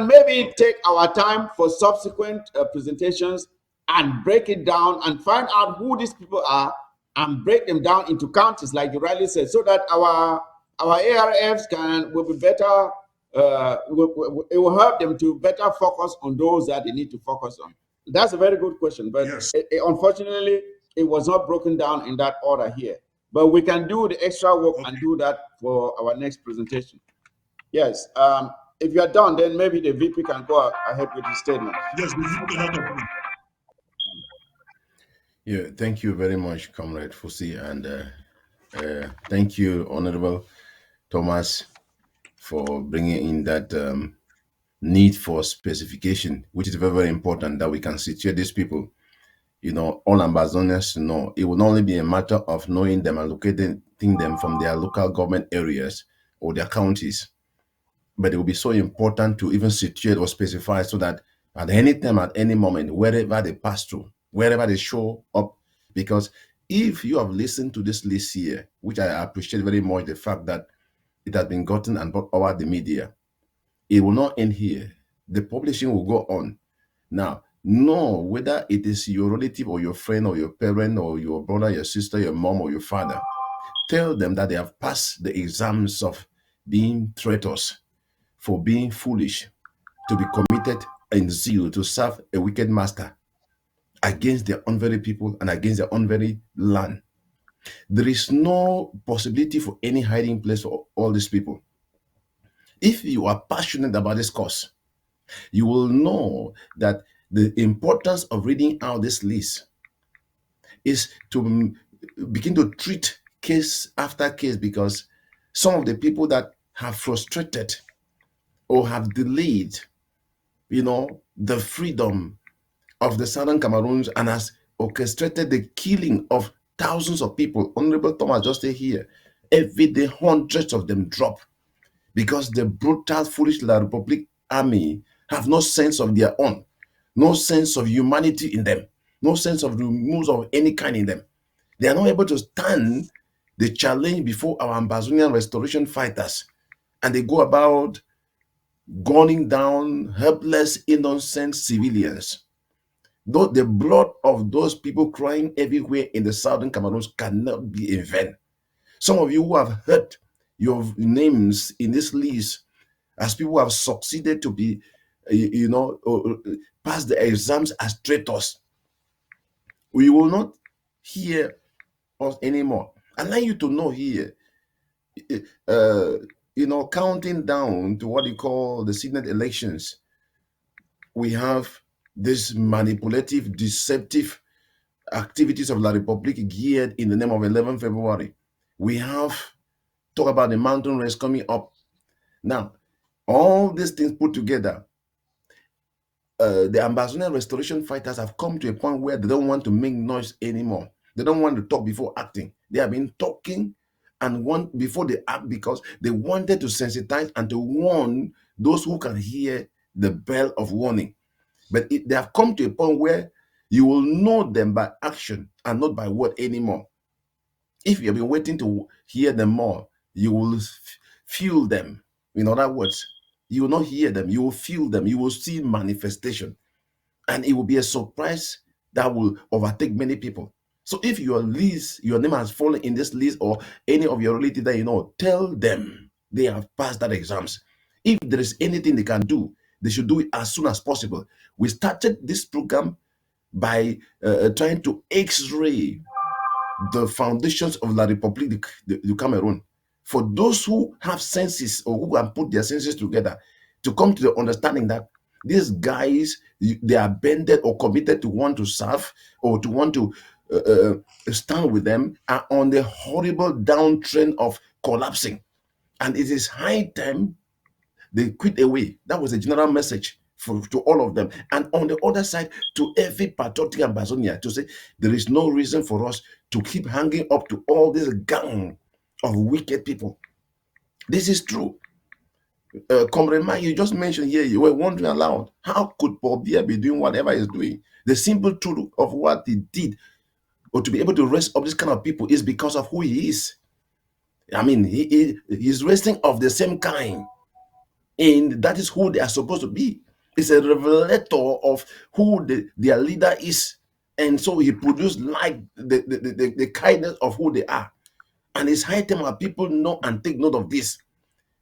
maybe take our time for subsequent presentations and break it down and find out who these people are and break them down into counties, like you rightly said, so that our ARFs will be better. It will help them to better focus on those that they need to focus on. That's a very good question, but yes. Unfortunately, it was not broken down in that order here. But we can do the extra work and do that for our next presentation. Yes. If you are done, then maybe the VP can go ahead with his statement. Yes, the VP can help. Yeah, thank you very much, Comrade Fusi, and thank you, Honorable Thomas, for bringing in that need for specification, which is very, very important, that we can situate these people. You know, all ambassadors know it will not only be a matter of knowing them and locating them from their local government areas or their counties, but it will be so important to even situate or specify so that at any time, at any moment, wherever they pass through, wherever they show up, because if you have listened to this list here, which I appreciate very much, the fact that it has been gotten and brought over the media, it will not end here. The publishing will go on. Now, know whether it is your relative or your friend or your parent or your brother, your sister, your mom or your father. Tell them that they have passed the exams of being traitors, for being foolish, to be committed in zeal to serve a wicked master against their own very people and against their own very land. There is no possibility for any hiding place for all these people. If you are passionate about this cause, you will know that the importance of reading out this list is to begin to treat case after case, because some of the people that have frustrated or have delayed, the freedom of the Southern Cameroons and has orchestrated the killing of thousands of people. Honorable Thomas just stay here. Every day, hundreds of them drop because the brutal, foolish La Republic army have no sense of their own, no sense of humanity in them, no sense of remorse of any kind in them. They are not able to stand the challenge before our Ambazonian restoration fighters, and they go about gunning down helpless, innocent civilians. Though the blood of those people crying everywhere in the southern Cameroon cannot be in vain. Some of you who have heard your names in this list as people who have succeeded to be, pass the exams as traitors, we will not hear us anymore. I'd like you to know here, uh, counting down to what you call the Senate elections, we have this manipulative, deceptive activities of La Republique geared in the name of 11 February. We have talk about the mountain race coming up. Now, all these things put together, the Ambazonian restoration fighters have come to a point where they don't want to make noise anymore. They don't want to talk before acting. They have been talking and want before they act because they wanted to sensitize and to warn those who can hear the bell of warning. But they have come to a point where you will know them by action and not by word anymore. If you have been waiting to hear them more, you will feel them. In other words, you will not hear them, you will feel them, you will see manifestation. And it will be a surprise that will overtake many people. So if your list, your name has fallen in this list, or any of your relatives that you know, tell them they have passed that exams. If there is anything they can do, they should do it as soon as possible. We started this program by trying to x-ray the foundations of La République du Cameroon. For those who have senses or who can put their senses together to come to the understanding that these guys, they are bended or committed to want to serve or to want to stand with them, are on the horrible downtrend of collapsing. And it is high time they quit away. That was the general message to all of them. And on the other side, to every patriotic Ambazonia, to say there is no reason for us to keep hanging up to all this gang of wicked people. This is true. Comrade Mike, you just mentioned here, you were wondering aloud, how could Paul Biya be doing whatever he's doing? The simple truth of what he did, or to be able to raise up this kind of people, is because of who he is. I mean, he's raising of the same kind. And that is who they are supposed to be. It's a revelator of who their leader is. And so he produced like the kindness of who they are. And it's high time our people know and take note of this.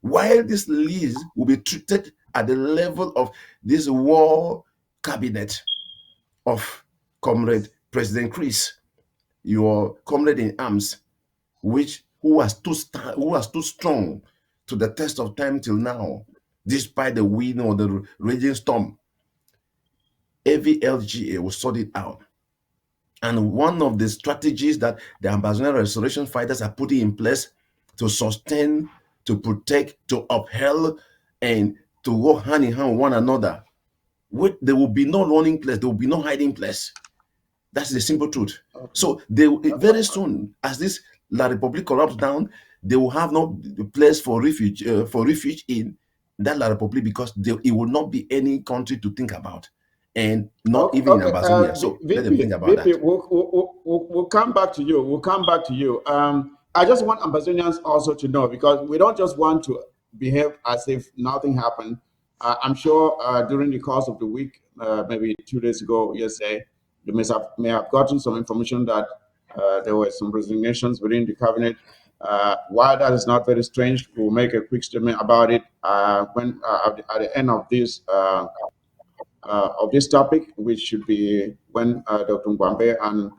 While this list will be treated at the level of this war cabinet of Comrade President Chris, your comrade in arms, who has stood strong to the test of time till now, despite the wind or the raging storm. Every LGA will sort it out. And one of the strategies that the Ambazonian restoration fighters are putting in place to sustain, to protect, to uphold, and to work hand in hand with one another, there will be no running place, there will be no hiding place. That's the simple truth. Okay. So very soon, as this La Republique corrupts down, they will have no place for refuge in that La Republique, because it will not be any country to think about, and not even in Amazonia. So let them think about that. We'll come back to you. We'll come back to you. I just want Ambazonians also to know, because we don't just want to behave as if nothing happened. I'm sure during the course of the week, maybe 2 days ago, yesterday, you may have gotten some information that there were some resignations within the cabinet. While that is not very strange, we'll make a quick statement about it when at the end of this topic, which should be when Dr. Ngwambe and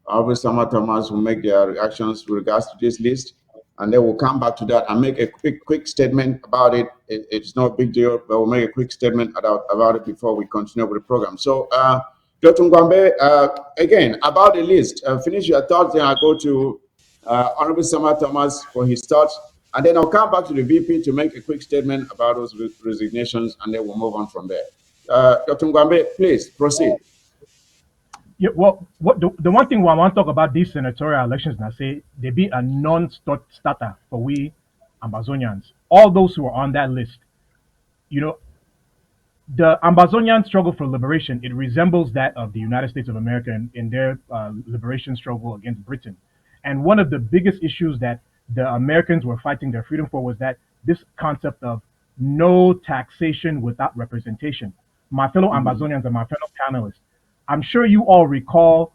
Alvin Sama Thomas will make their reactions with regards to this list, and then we'll come back to that and make a quick statement about it. It's no big deal, but we'll make a quick statement about it before we continue with the program. So, Dr. Ngwambe, again, about the list, finish your thoughts, then I'll go to Honorable Sama Thomas for his thoughts, and then I'll come back to the VP to make a quick statement about those resignations, and then we'll move on from there. Dr. Ngwambe, please proceed. Yeah, well, the one thing I want to talk about these senatorial elections, and I say they be a non-starter for we Ambazonians. All those who are on that list, the Ambazonian struggle for liberation, it resembles that of the United States of America in their liberation struggle against Britain. And one of the biggest issues that the Americans were fighting their freedom for was that this concept of no taxation without representation. My fellow Ambazonians and my fellow panelists, I'm sure you all recall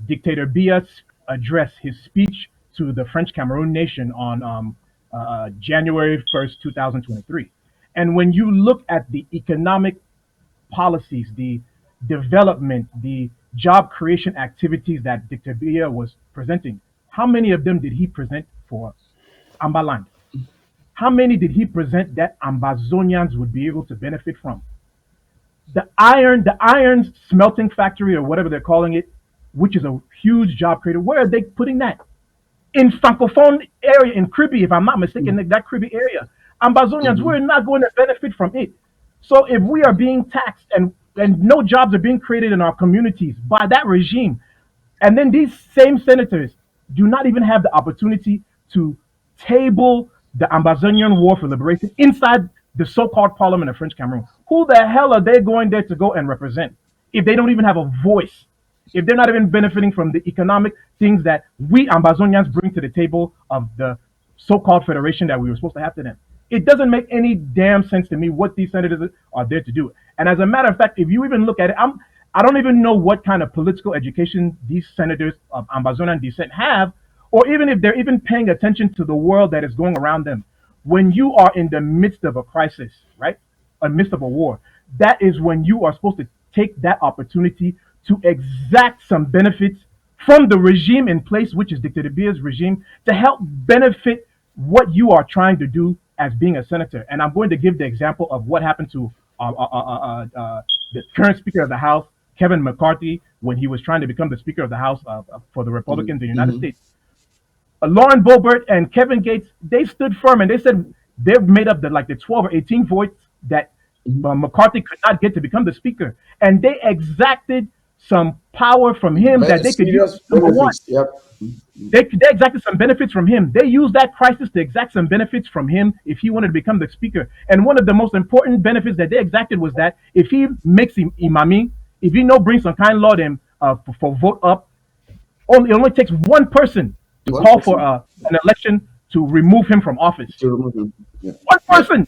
Dictator Bia's address, his speech to the French Cameroon nation on January 1st, 2023. And when you look at the economic policies, the development, the job creation activities that Dictator Bia was presenting, how many of them did he present for Ambaland? How many did he present that Ambazonians would be able to benefit from? The iron smelting factory or whatever they're calling it, which is a huge job creator. Where are they putting that? In Francophone area in Kribi, if I'm not mistaken, that Kribi area. Ambazonians, we're not going to benefit from it. So if we are being taxed and no jobs are being created in our communities by that regime, and then these same senators do not even have the opportunity to table the Amazonian War for Liberation inside the so-called Parliament of French Cameroon. Who the hell are they going there to go and represent if they don't even have a voice? If they're not even benefiting from the economic things that we Amazonians bring to the table of the so-called federation that we were supposed to have to them? It doesn't make any damn sense to me what these senators are there to do. And as a matter of fact, if you even look at it, I don't even know what kind of political education these senators of Amazonian descent have, or even if they're even paying attention to the world that is going around them. When you are in the midst of a crisis, right, in the midst of a war, that is when you are supposed to take that opportunity to exact some benefits from the regime in place, which is Dictator Bia's regime, to help benefit what you are trying to do as being a senator. And I'm going to give the example of what happened to the current Speaker of the House, Kevin McCarthy, when he was trying to become the Speaker of the House for the Republicans in the United States. Lauren Boebert and Kevin Gates, they stood firm and they said they've made up the 12 or 18 votes that McCarthy could not get to become the Speaker. And they exacted some power from him that they could use. Number one, they exacted some benefits from him. They used that crisis to exact some benefits from him if he wanted to become the Speaker. And one of the most important benefits that they exacted was that if he makes him imami, if he brings some kind of law to him for vote up, it only takes one person to call for an election to remove him from office. To remove him. Yeah. One person.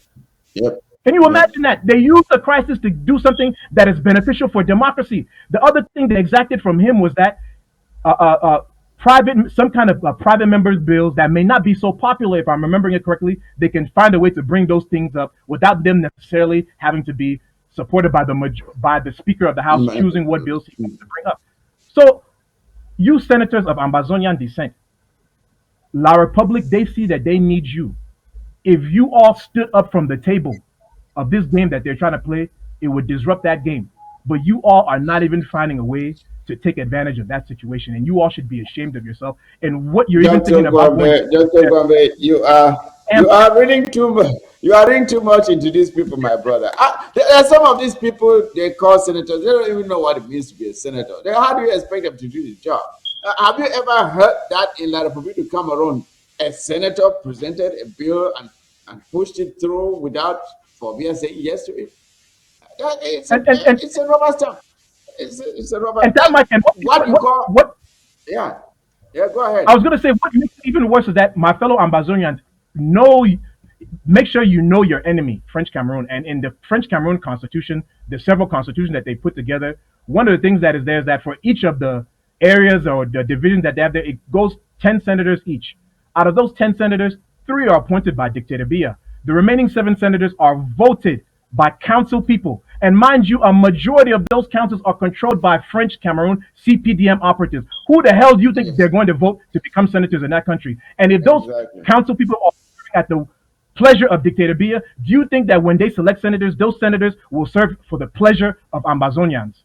Yep. Can you imagine that? They used the crisis to do something that is beneficial for democracy. The other thing they exacted from him was that some kind of private members' bills that may not be so popular, if I'm remembering it correctly, they can find a way to bring those things up without them necessarily having to be supported by the Speaker of the House choosing what bills he wants to bring up. So, you senators of Ambazonian descent, La Republique, they see that they need you. If you all stood up from the table of this game that they're trying to play, it would disrupt that game. But you all are not even finding a way to take advantage of that situation, and you all should be ashamed of yourself and what you're even thinking about. Dr. Gombe, you are reading too much. You are reading too much into these people, my brother. There are some of these people they call senators. They don't even know what it means to be a senator. How do you expect them to do the job? Have you ever heard that in La Republique du Cameroon, a senator presented a bill and pushed it through without Fobia saying yes to it? It's a rubber stamp. It's a rubber stamp. Yeah. Yeah, go ahead. I was going to say, what makes it even worse is that my fellow Ambazonians make sure you know your enemy, French Cameroon. And in the French Cameroon constitution, the several constitutions that they put together, one of the things that is there is that for each of the areas or the divisions that they have there, it goes 10 senators each. Out of those 10 senators, 3 are appointed by Dictator Bia. The remaining 7 senators are voted by council people. And mind you, a majority of those councils are controlled by French Cameroon CPDM operatives. Who the hell do you think they're going to vote to become senators in that country? And if those council people are at the pleasure of Dictator Bia, do you think that when they select senators, those senators will serve for the pleasure of Ambazonians?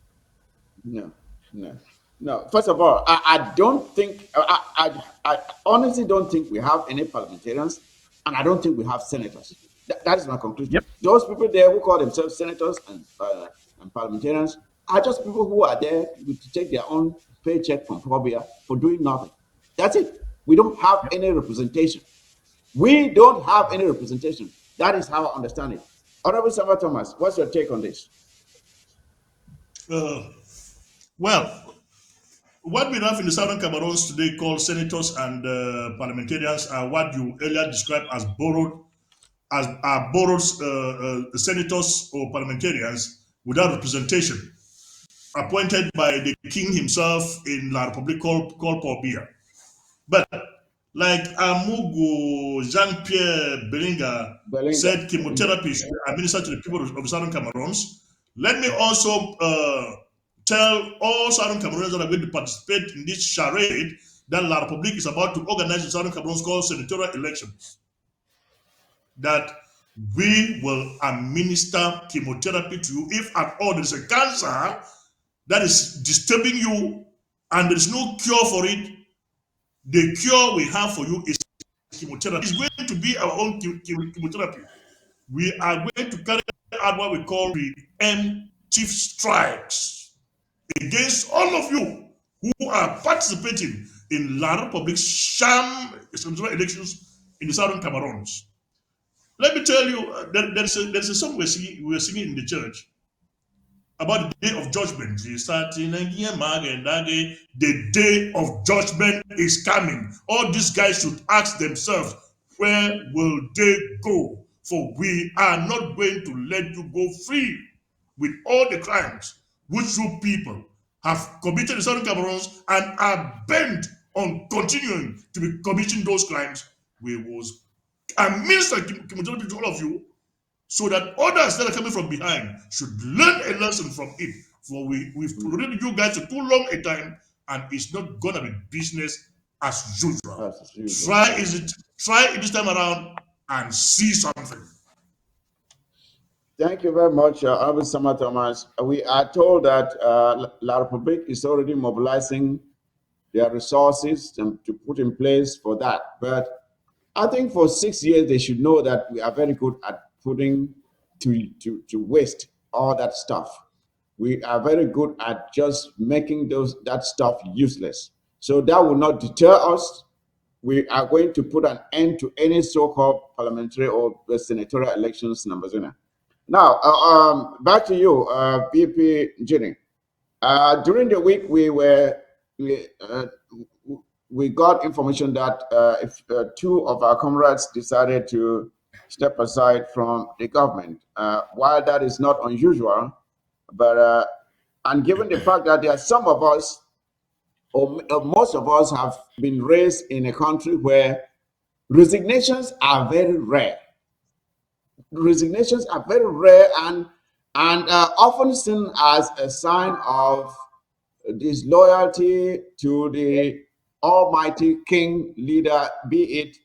No. First of all, I don't think, I honestly don't think we have any parliamentarians, and I don't think we have senators. That is my conclusion. Yep. Those people there who call themselves senators and parliamentarians are just people who are there to take their own paycheck from Phobia for doing nothing. That's it. We don't have any representation. We don't have any representation. That is how I understand it. Honorable Senator Thomas, what's your take on this? Well, what we have in the Southern Cameroons today called senators and parliamentarians are what you earlier described as borrowed senators or parliamentarians without representation. appointed by the king himself in La République called Paul Biya. But like Amugo Jean-Pierre Belinga Belinga. said, chemotherapy should be administered to the people of Southern Cameroons. Let me also tell all Southern Cameroons that are going to participate in this charade that La République is about to organize in Southern Cameroons called senatorial elections, that we will administer chemotherapy to you if at all there is a cancer that is disturbing you and there is no cure for it. The cure we have for you is chemotherapy. It's going to be our own chemotherapy. We are going to carry out what we call preemptive strikes against all of you who are participating in La Republic's sham elections in the southern Cameroons. Let me tell you, there's a song we're singing in the church about the day of judgment. The day of judgment is coming. All these guys should ask themselves, where will they go? For we are not going to let you go free with all the crimes which you people have committed in Southern Cameroons and are bent on continuing to be committing those crimes. We will administer chemotherapy to all of you so that others that are coming from behind should learn a lesson from it. For we've tolerated you guys for too long a time, and it's not gonna be business as usual. As usual. Try it this time around and see something. Thank you very much, Albert Sama Thomas. We are told that La Republique is already mobilizing their resources to put in place for that. But I think for 6 years, they should know that we are very good at putting to waste all that stuff. We are very good at just making that stuff useless. So that will not deter us. We are going to put an end to any so-called parliamentary or senatorial elections in Amazon. Now, back to you, VP Jenny. During the week, we got information that if two of our comrades decided to step aside from the government, while that is not unusual, but and given the fact that there are some of us, or most of us, have been raised in a country where resignations are very rare. Resignations are very rare and often seen as a sign of disloyalty to the almighty king leader, be it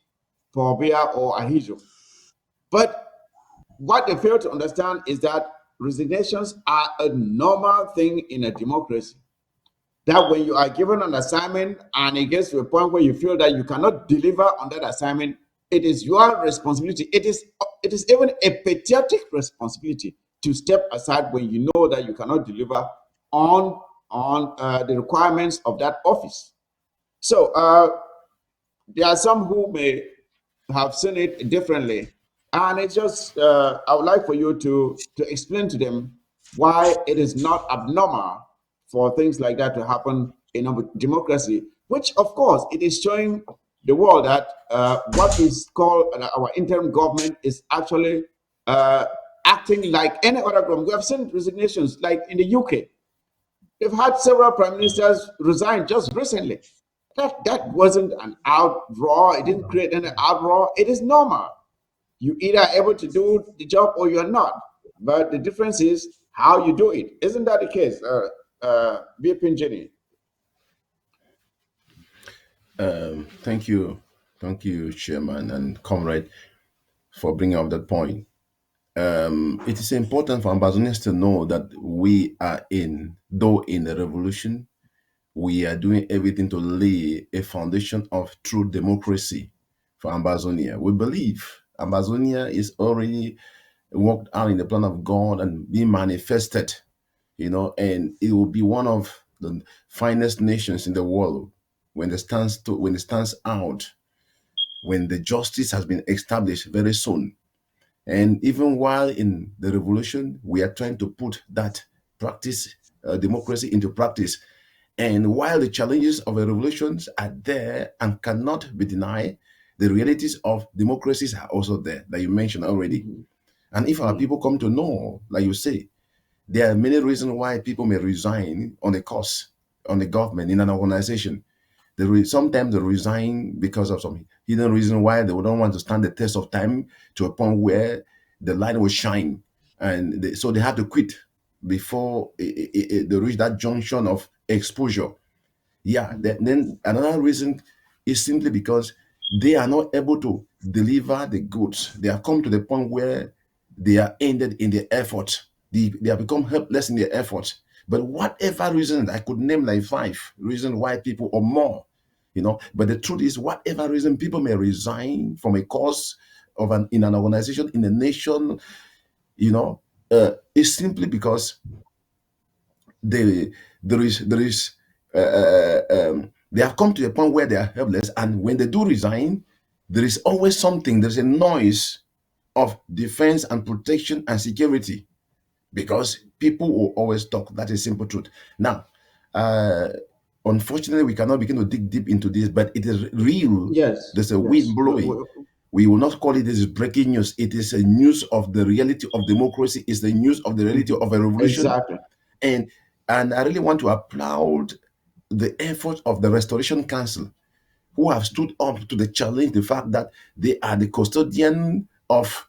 Pobia or Ahijo. But what they fail to understand is that resignations are a normal thing in a democracy. That when you are given an assignment and it gets to a point where you feel that you cannot deliver on that assignment, it is your responsibility. It is even a patriotic responsibility to step aside when you know that you cannot deliver on the requirements of that office. So there are some who may have seen it differently, and it's just I would like for you to explain to them why it is not abnormal for things like that to happen in a democracy, which of course it is showing the world that what is called our interim government is actually acting like any other government. We have seen resignations like in the UK. They've had several prime ministers resign just recently. That wasn't an outroar. It didn't create any outroar. It is normal. You either are able to do the job or you're not. But the difference is how you do it. Isn't that the case, VP Jenny? Thank you, Chairman and Comrade, for bringing up that point. It is important for Ambazonians to know that we are though in a revolution, we are doing everything to lay a foundation of true democracy for Ambazonia. We believe Ambazonia is already worked out in the plan of God and being manifested, and it will be one of the finest nations in the world when it stands out, when the justice has been established very soon. And even while in the revolution, we are trying to put that democracy into practice. And while the challenges of a revolution are there and cannot be denied, the realities of democracies are also there that you mentioned already. And if our people come to know, like you say, There are many reasons why people may resign on a cause, on the government, in an organization. Sometimes they resign because of some hidden reason why they don't want to stand the test of time to a point where the light will shine, and so they have to quit before they reach that junction of exposure. Yeah, then another reason is simply because they are not able to deliver the goods. They have come to the point where they are ended in their effort. They have become helpless in their efforts. But whatever reason, I could name like 5 reasons why people or more, But the truth is, whatever reason people may resign from a cause in an organization, in a nation, is simply because they they have come to a point where they are helpless, and when they do resign, there is always something. There's a noise of defense and protection and security, because people will always talk. That is simple truth. Now, uh, unfortunately, we cannot begin to dig deep into this, but it is real. Yes, There's a wind yes. blowing. We will not call it this is breaking news. It is a news of the reality of democracy. It's the news of the reality of a revolution. Exactly. And I really want to applaud the effort of the Restoration Council, who have stood up to the challenge, the fact that they are the custodian of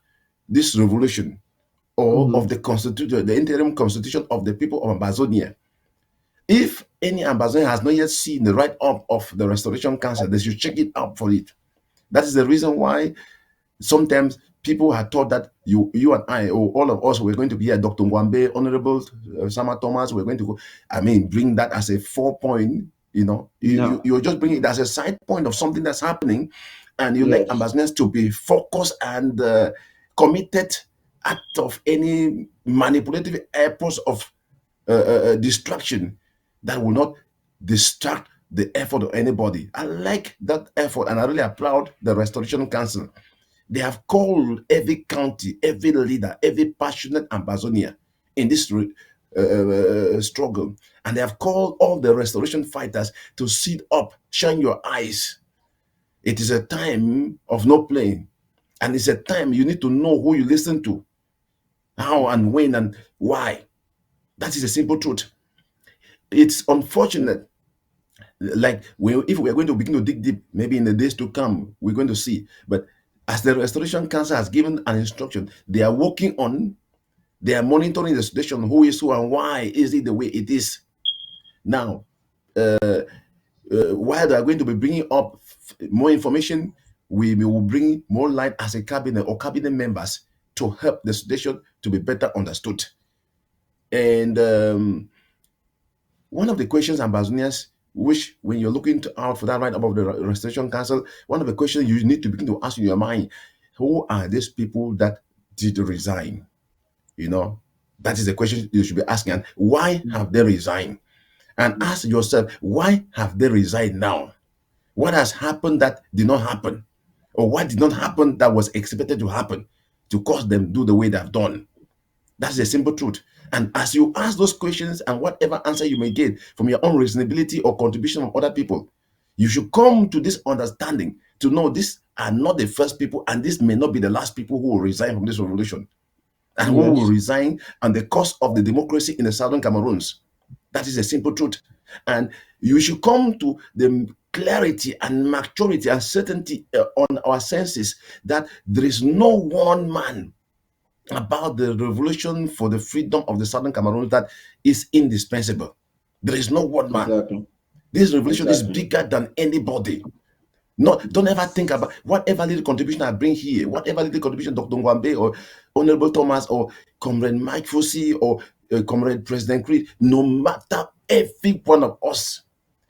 this revolution, or of the constitution, the interim constitution of the people of Amazonia. If any Amazonian has not yet seen the write-up of the Restoration Council, they should check it out for it. That is the reason why sometimes people had thought that you and I, or all of us, were going to be here. Dr. Mwambe, Honorable Sama Thomas, we're going to go. Bring that as a 4-point. No. You're just bringing it as a side point of something that's happening, and you like Yes. Ambassadors to be focused and committed out of any manipulative efforts of distraction that will not distract the effort of anybody. I like that effort, and I really applaud the Restoration Council. They have called every county, every leader, every passionate Ambazonia in this struggle. And they have called all the restoration fighters to sit up, shine your eyes. It is a time of no playing. And it's a time you need to know who you listen to, how and when and why. That is a simple truth. It's unfortunate. Like, if we're going to begin to dig deep, maybe in the days to come, we're going to see. But as the Restoration Council has given an instruction, they are working on, they are monitoring the situation, who is who and why is it the way it is. Now, while they are going to be bringing up more information, we will bring more light as a cabinet or cabinet members to help the situation to be better understood. And one of the questions Ambazonians, which when you're looking out for that right above the Restoration Council, one of the questions you need to begin to ask in your mind, who are these people that did resign? That is the question you should be asking. And why have they resigned? And ask yourself, why have they resigned now? What has happened that did not happen? Or what did not happen that was expected to happen to cause them to do the way they've done? That's the simple truth. And as you ask those questions, and whatever answer you may get from your own reasonability or contribution of other people, you should come to this understanding to know these are not the first people, and this may not be the last people who will resign from this revolution, and who will resign on the cost of the democracy in the southern Cameroons. That is a simple truth. And you should come to the clarity and maturity and certainty on our senses that there is no one man about the revolution for the freedom of the southern Cameroon that is indispensable. There is no one man. Exactly. This revolution is bigger than anybody. Don't ever think about whatever little contribution I bring here, whatever little contribution Dr. Ngwambe or Honorable Thomas or Comrade Mike Fusi or Comrade President Creed, no matter every one of us,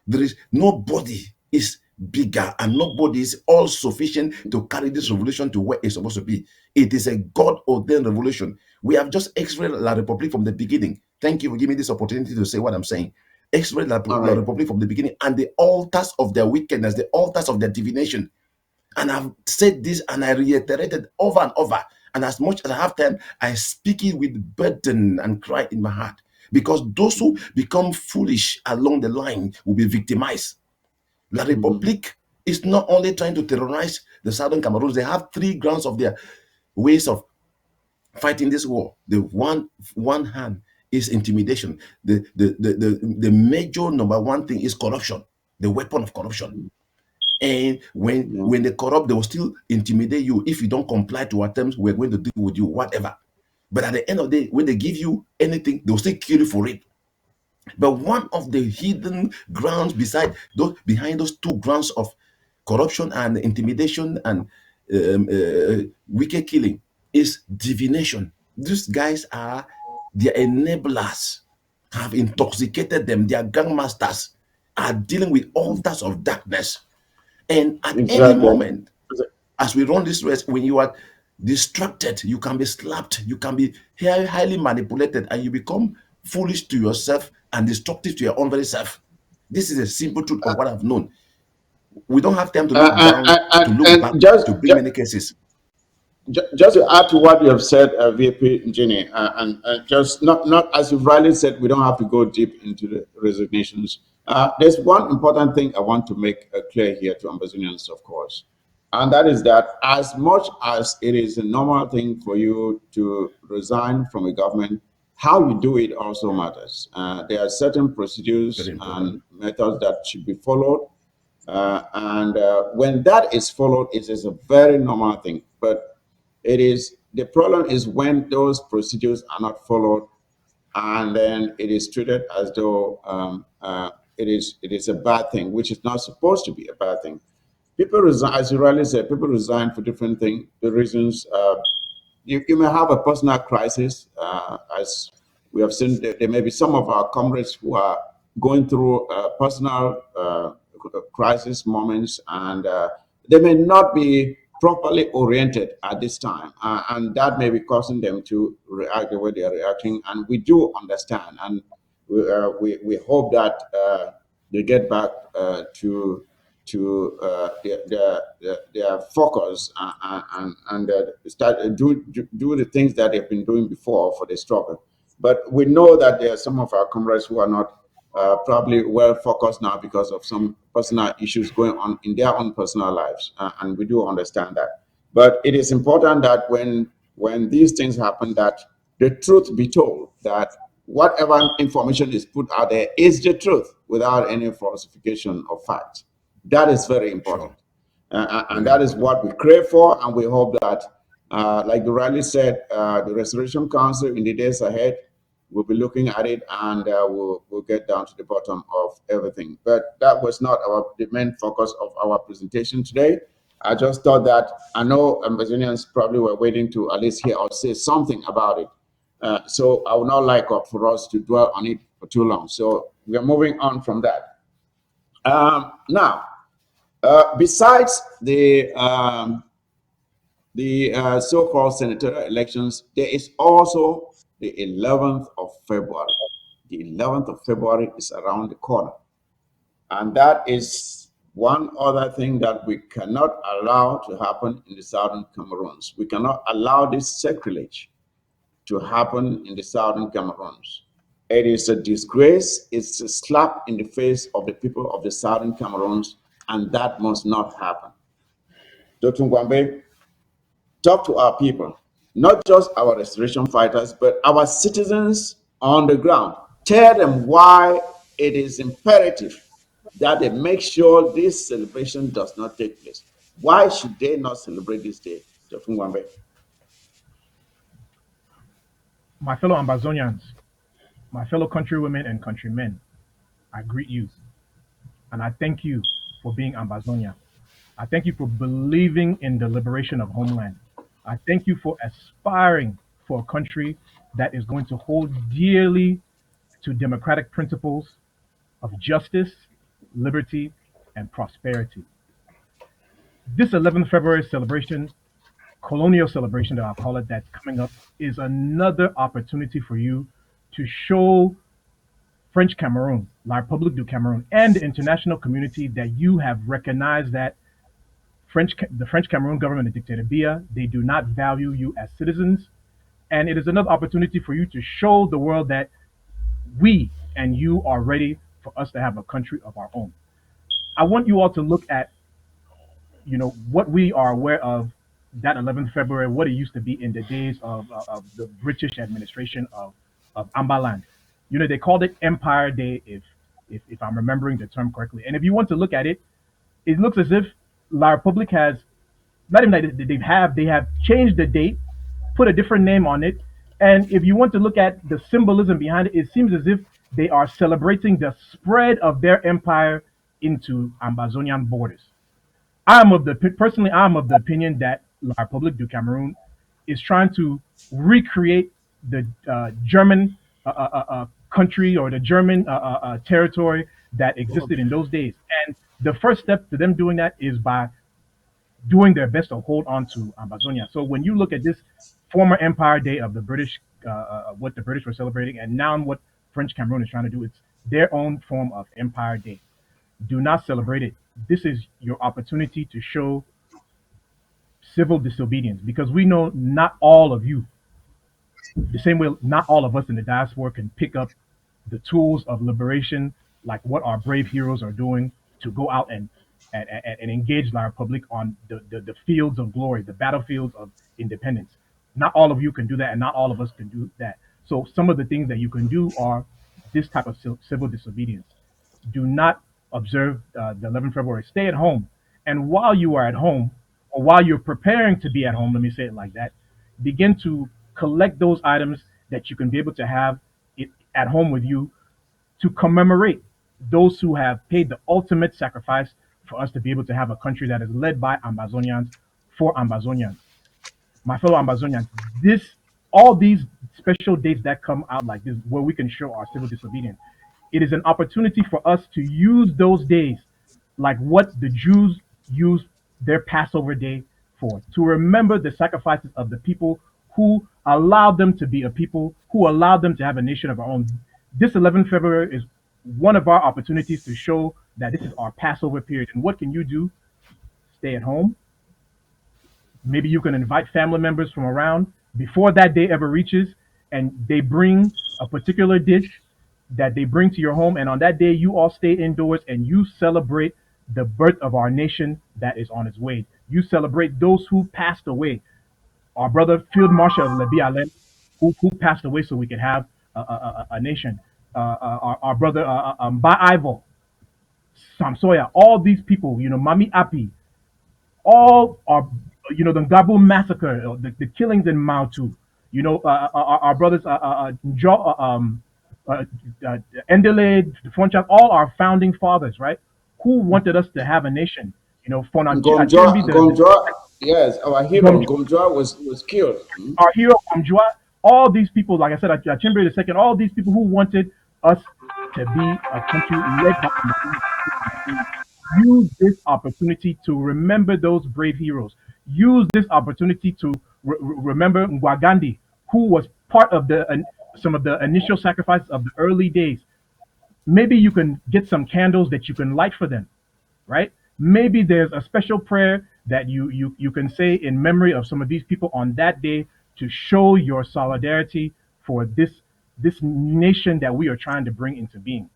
there is nobody is bigger, and nobody is all sufficient to carry this revolution to where it's supposed to be. It is a God-ordained revolution. We have just x-rayed La Republic from the beginning. Thank you for giving me this opportunity to say what I'm saying. X-rayed La Republic from the beginning, and the altars of their wickedness, the altars of their divination. And I've said this and I reiterated over and over. And as much as I have time, I speak it with burden and cry in my heart. Because those who become foolish along the line will be victimized. La Republic is not only trying to terrorize the southern Cameroons, they have 3 grounds of their ways of fighting this war. The one hand is intimidation. The major number one thing is corruption, the weapon of corruption. And when they corrupt, they will still intimidate you. If you don't comply to our terms, we're going to deal with you, whatever. But at the end of the day, when they give you anything, they'll still kill you for it. But one of the hidden grounds behind those two grounds of corruption and intimidation and wicked killing is divination. These guys are their enablers, have intoxicated them. Their gangmasters are dealing with altars of darkness. And at any moment, as we run this race, when you are distracted, you can be slapped, you can be highly manipulated, and you become foolish to yourself and destructive to your own very self. This is a simple truth of what I've known. We don't have time to look down, to look back, just, to bring many cases. just to add to what you have said, VP Ginny, and just not as you've rightly said, we don't have to go deep into the resignations. There's one important thing I want to make clear here to Ambazonians, of course, and that is that as much as it is a normal thing for you to resign from a government, how you do it also matters. There are certain procedures and methods that should be followed. And when that is followed, it is a very normal thing. But the problem is when those procedures are not followed, and then it is treated as though it is a bad thing, which is not supposed to be a bad thing. People resign, as you rightly said, people resign for different things, the reasons. You may have a personal crisis, as we have seen. There may be some of our comrades who are going through personal crisis moments, and they may not be properly oriented at this time, and that may be causing them to react the way they are reacting. And we do understand, and we hope that they get back to their focus, and start do the things that they've been doing before for the struggle. But we know that there are some of our comrades who are not probably well focused now because of some personal issues going on in their own personal lives, and we do understand that. But it is important that when these things happen, that the truth be told, that whatever information is put out there is the truth without any falsification of facts. That is very important. And that is what we crave for, and we hope that, like the rally said, the Restoration Council in the days ahead will be looking at it, and we'll get down to the bottom of everything. But that was not the main focus of our presentation today. I just thought that, I know Amazonians probably were waiting to at least hear or say something about it. So I would not like for us to dwell on it for too long. So we are moving on from that. Now, besides the so-called senatorial elections, there is also the 11th of February. The 11th of February is around the corner. And that is one other thing that we cannot allow to happen in the southern Cameroons. We cannot allow this sacrilege to happen in the southern Cameroons. It is a disgrace. It's a slap in the face of the people of the southern Cameroons, and that must not happen. Dr. Ngwambe, talk to our people, not just our restoration fighters, but our citizens on the ground. Tell them why it is imperative that they make sure this celebration does not take place. Why should they not celebrate this day, Dr. Ngwambe? My fellow Ambazonians, my fellow countrywomen and countrymen, I greet you and I thank you for being Ambazonia. I thank you for believing in the liberation of homeland. I thank you for aspiring for a country that is going to hold dearly to democratic principles of justice, liberty, and prosperity. This 11th February celebration, colonial celebration that I'll call it, that's coming up, is another opportunity for you to show French Cameroon, La République du Cameroon, and the international community that you have recognized that the French Cameroon government and Dictator Biya, they do not value you as citizens. And it is another opportunity for you to show the world that we and you are ready for us to have a country of our own. I want you all to look at, what we are aware of that 11th February, what it used to be in the days of the British administration of of Ambaland. They called it Empire Day, if I'm remembering the term correctly. And if you want to look at it, it looks as if La Republic has not even that they have changed the date, put a different name on it. And if you want to look at the symbolism behind it, it seems as if they are celebrating the spread of their empire into Ambazonian borders. I'm of the opinion that La République du Cameroon is trying to recreate the German country, or the German territory that existed in those days. And the first step to them doing that is by doing their best to hold on to Amazonia. So when you look at this former Empire Day of the British, what the British were celebrating, and now what French Cameroon is trying to do, it's their own form of Empire Day. Do not celebrate it. This is your opportunity to show civil disobedience, because we know not all of you, the same way not all of us in the diaspora can pick up the tools of liberation like what our brave heroes are doing to go out and engage La Republic on the fields of glory, the battlefields of independence. Not all of you can do that, and not all of us can do that. So some of the things that you can do are this type of civil disobedience. Do not observe the 11th February. Stay at home. And while you are at home, or while you're preparing to be at home, let me say it like that, begin to collect those items that you can be able to have it at home with you to commemorate those who have paid the ultimate sacrifice for us to be able to have a country that is led by Ambazonians for Ambazonians. My fellow Ambazonians, all these special dates that come out like this, where we can show our civil disobedience, it is an opportunity for us to use those days like what the Jews used their Passover day for, to remember the sacrifices of the people who allowed them to be a people, who allowed them to have a nation of our own. This 11th February is one of our opportunities to show that this is our Passover period. And what can you do? Stay at home. Maybe you can invite family members from around before that day ever reaches, and they bring a particular dish that they bring to your home. And on that day, you all stay indoors and you celebrate the birth of our nation that is on its way. You celebrate those who passed away. Our brother Field Marshal Lebi Allen, who passed away so we could have a nation. Our brother Ba Ivo, Samsoya, all these people, Mami Api, all are, the Ngabo massacre, the killings in Mautu, our brothers, Endele, Fonchak, all our founding fathers, right? Who wanted us to have a nation, Achimbi, Gomjoa, yes, our hero Gomjo, Gomjoa was killed. our hero Amjua, all these people, like I said, Achimbi the second, all these people who wanted us to be a country led by use this opportunity to remember those brave heroes. Use this opportunity to remember Ngwagandi, who was part of some of the initial sacrifices of the early days. Maybe you can get some candles that you can light for them, right? Maybe there's a special prayer that you can say in memory of some of these people on that day to show your solidarity for this nation that we are trying to bring into being.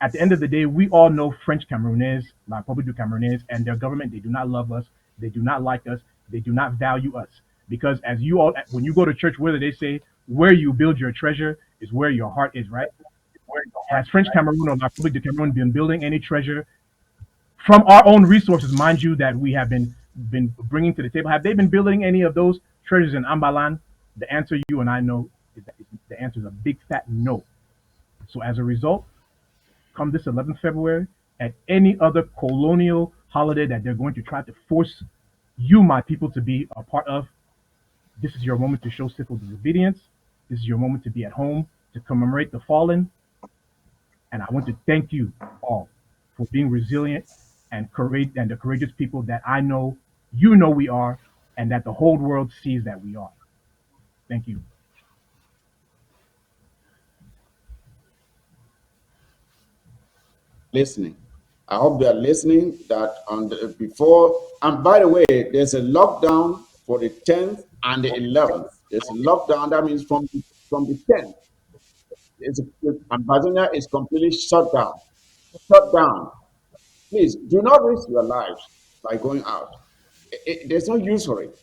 At the end of the day, we all know French Cameroonais, La République du Cameroonais, and their government, they do not love us. They do not like us. They do not value us. Because as you all, when you go to church, whether they say, where you build your treasure is where your heart is, right? Has French Cameroon or La République du Cameroon been building any treasure from our own resources, mind you, that we have been bringing to the table? Have they been building any of those treasures in Ambalan? The answer you and I know is that the answer is a big fat no. So as a result, come this 11th February, at any other colonial holiday that they're going to try to force you, my people, to be a part of, this is your moment to show civil disobedience. This is your moment to be at home, to commemorate the fallen. And I want to thank you all for being resilient and the courageous people that I know you know we are, and that the whole world sees that we are. Thank you. Listening. I hope they are listening. That on the before, and by the way, there's a lockdown for the 10th and the 11th. There's a lockdown. That means from the 10th, Ambazonia is completely shut down. Shut down. Please do not risk your lives by going out. There's no use for it.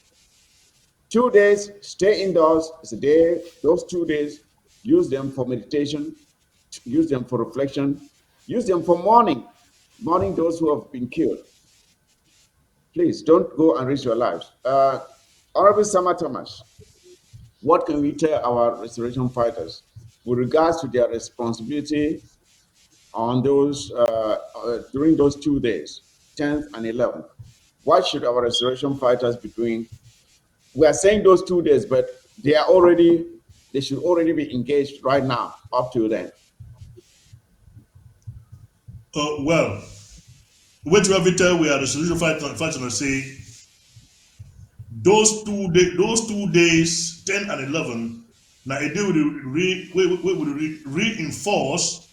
2 days, stay indoors. It's a day. Those 2 days, use them for meditation, use them for reflection, use them for mourning those who have been killed. Please don't go and risk your lives. Honorable Sama Thomas, what can we tell our restoration fighters with regards to their responsibility on those during those 2 days, 10th and 11th? What should our restoration fighters be doing? We are saying those 2 days, but they should already be engaged right now up to then. Well, what we tell we are the solution fighter say those 2 days, 10 and 11, now it will reinforce,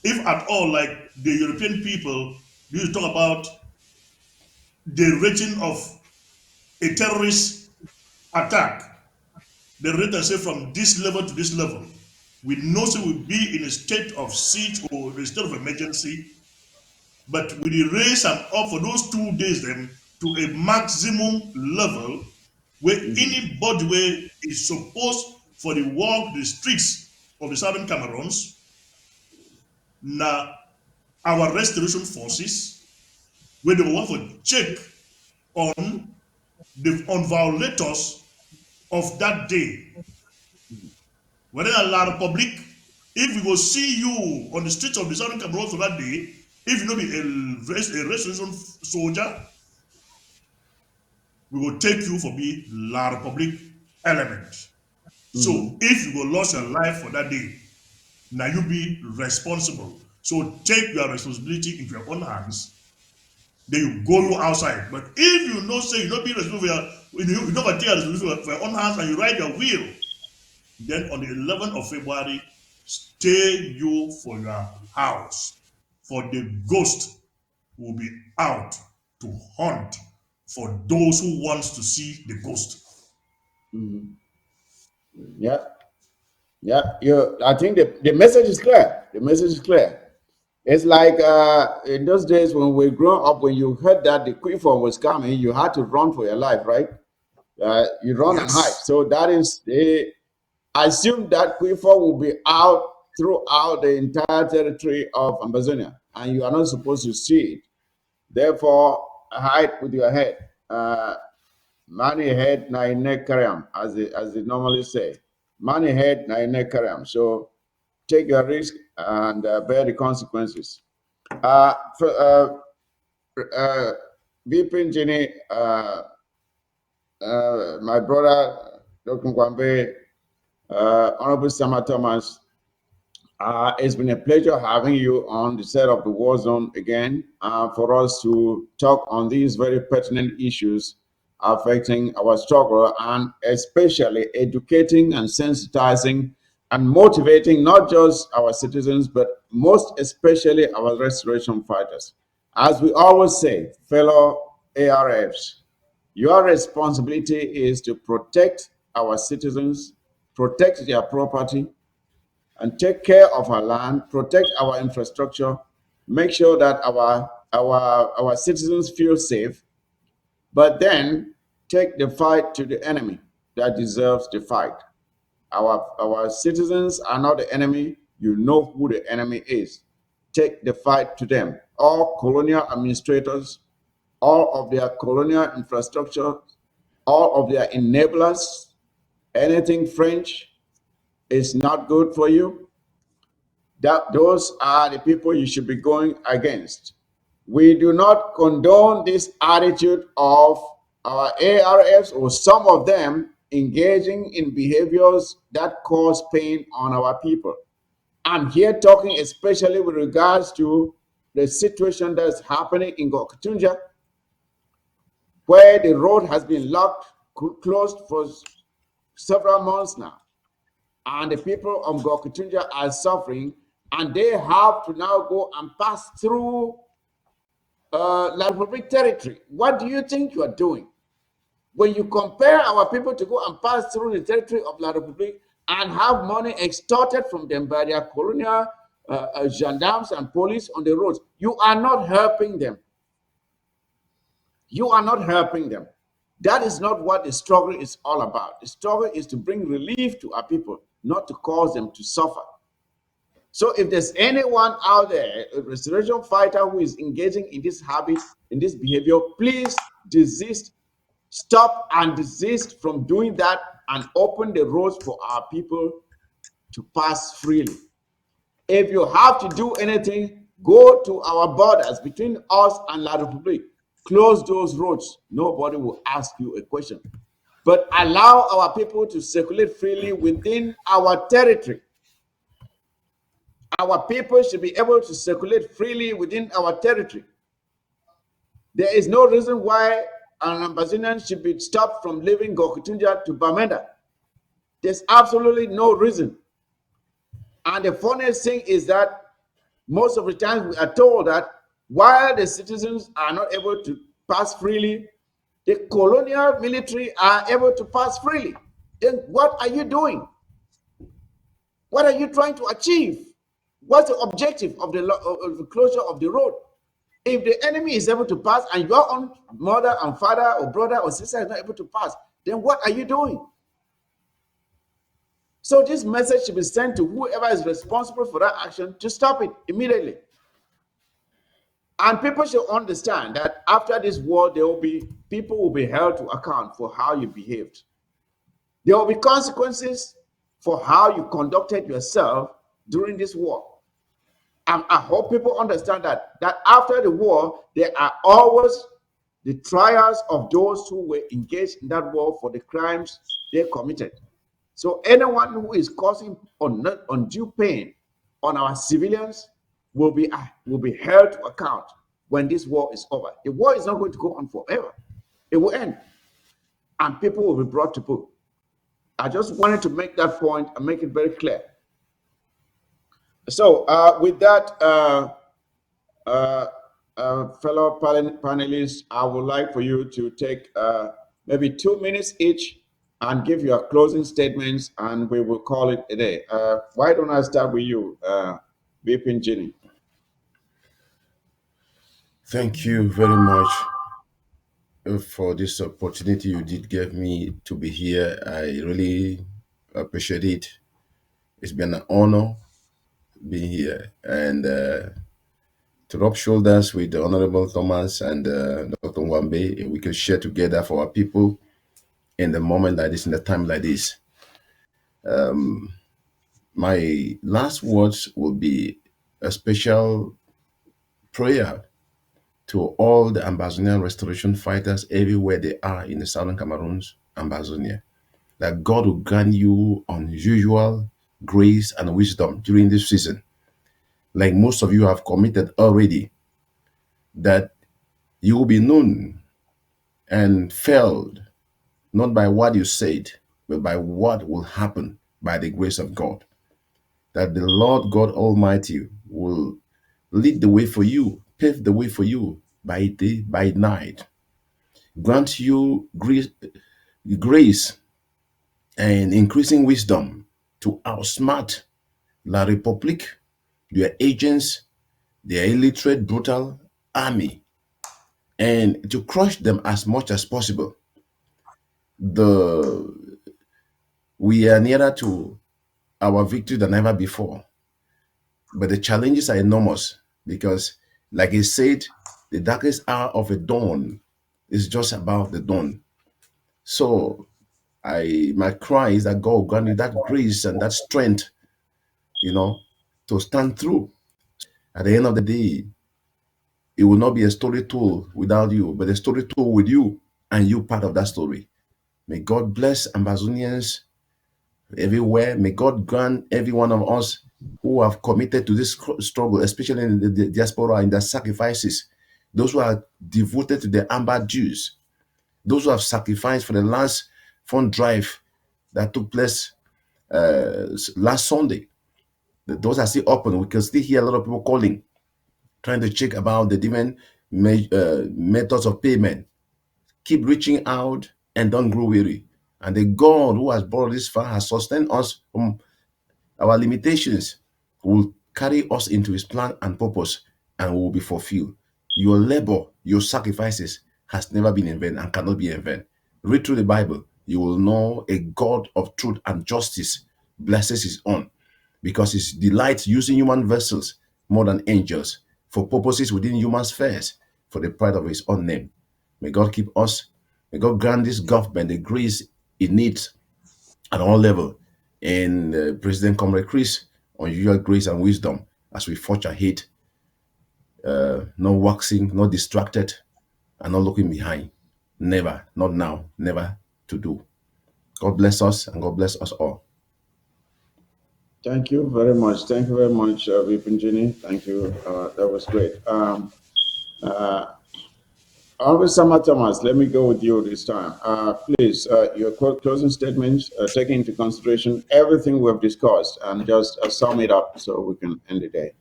if at all, like the European people used to talk about the region of a terrorist attack. The rate and say from this level to this level, we know so we'll be in a state of siege or a state of emergency, but we raise them up for those 2 days then to a maximum level where anybody where is supposed for the walk the streets of the southern Cameroons. Now our restoration forces where they want to check on violators of that day. Whether a lot of public, if we go see you on the streets of the southern Cameroon for that day, if you know be a restoration soldier, we will take you for be La Republic element. So if you go lost your life for that day, now you be responsible. So take your responsibility into your own hands. Then you go you outside. But if you know say you don't be responsible for you don't take responsibility for your own hands and you ride your wheel, then on the 11th of February, stay you for your house. For the ghost will be out to hunt for those who wants to see the ghost. Yeah. Yeah, I think the message is clear. The message is clear. It's like in those days when we grew up, when you heard that the quiver was coming, you had to run for your life, right? You run and hide. Yes. So that is, they assume that quiver will be out throughout the entire territory of Amazonia, and you are not supposed to see it. Therefore, hide with your head. Money head na ine karyam, as they normally say. Money head na ine karyam. So take your risk and bear the consequences. VP Jenny, my brother, Dr. Kwambe, Honorable Sama Thomas, it's been a pleasure having you on the set of the War Zone again for us to talk on these very pertinent issues affecting our struggle, and especially educating and sensitizing and motivating not just our citizens, but most especially our restoration fighters. As we always say, fellow ARFs, your responsibility is to protect our citizens, protect their property, and take care of our land, protect our infrastructure, make sure that our citizens feel safe, but then take the fight to the enemy that deserves the fight. Our citizens are not the enemy. You know who the enemy is. Take the fight to them. All colonial administrators, all of their colonial infrastructure, all of their enablers, anything French is not good for you. Those are the people you should be going against. We do not condone this attitude of our ARFs or some of them engaging in behaviors that cause pain on our people. I'm here talking especially with regards to the situation that's happening in Gokutunja, where the road has been locked, closed for several months now. And the people of Gokutunja are suffering, and they have to now go and pass through La Republic territory. What do you think you are doing? When you compare our people to go and pass through the territory of La Republic and have money extorted from them by their colonial gendarmes and police on the roads, you are not helping them. You are not helping them. That is not what the struggle is all about. The struggle is to bring relief to our people. not to cause them to suffer. So if there's anyone out there, a restoration fighter who is engaging in this habit, in this behavior, please desist, stop and desist from doing that and open the roads for our people to pass freely. If you have to do anything, go to our borders between us and La Republique. Close those roads. Nobody will ask you a question. But allow our people to circulate freely within our territory. Our people should be able to circulate freely within our territory. There is no reason why an Ambazonian should be stopped from leaving Gokutunja to Bamenda. There's absolutely no reason. And the funniest thing is that most of the times we are told that while the citizens are not able to pass freely, the colonial military are able to pass freely. Then what are you doing? What are you trying to achieve? What's the objective of the closure of the road? If the enemy is able to pass and your own mother and father or brother or sister is not able to pass, then what are you doing? So this message should be sent to whoever is responsible for that action to stop it immediately. And people should understand that after this war, people will be held to account for how you behaved. There will be consequences for how you conducted yourself during this war. And I hope people understand that after the war, there are always the trials of those who were engaged in that war for the crimes they committed. So anyone who is causing undue pain on our civilians will be held to account when this war is over. The war is not going to go on forever. It will end, and people will be brought to book. I just wanted to make that point and make it very clear. So with that, fellow panelists, I would like for you to take maybe 2 minutes each and give your closing statements, and we will call it a day. Why don't I start with you, Vipin Jini? Thank you very much for this opportunity you did give me to be here. I really appreciate it. It's been an honor being here, and to rub shoulders with the Honorable Thomas and Dr. Nwambe, we can share together for our people in the moment like this, in the time like this. My last words will be a special prayer to all the Ambazonian restoration fighters everywhere they are in the southern Cameroons, Ambazonia, that God will grant you unusual grace and wisdom during this season. Like most of you have committed already, that you will be known and felt not by what you said, but by what will happen by the grace of God. That the Lord God Almighty will lead the way for you, pave the way for you by day, by night, grant you grace and increasing wisdom to outsmart La République, their agents, their illiterate, brutal army, and to crush them as much as possible. We are nearer to our victory than ever before, but the challenges are enormous because, like he said, the darkest hour of the dawn is just about the dawn. So my cry is that God will grant you that grace and that strength, to stand through. At the end of the day, it will not be a story told without you, but a story told with you and you part of that story. May God bless Ambazonians everywhere. May God grant every one of us who have committed to this struggle, especially in the diaspora, in their sacrifices, those who are devoted to the Amber Jews, those who have sacrificed for the last fund drive that took place last Sunday. Those are still open. We can still hear a lot of people calling, trying to check about the different methods of payment. Keep reaching out and don't grow weary. And the God who has brought this far has sustained us from our limitations, will carry us into his plan and purpose and will be fulfilled. Your labor, your sacrifices has never been in vain and cannot be in vain. Read through the Bible. You will know a God of truth and justice blesses his own, because he delights using human vessels more than angels for purposes within human spheres for the pride of his own name. May God keep us. May God grant this government the grace it needs at all level. And President Comrade Chris, unusual grace and wisdom as we forge ahead, not waxing, not distracted, and not looking behind. Never, not now, never to do. God bless us and God bless us all. Thank you very much. Thank you very much, Vipinjini. Thank you. That was great. Always Sama Thomas, let me go with you this time. Please, your closing statements, taking into consideration everything we've discussed, and just sum it up so we can end the day.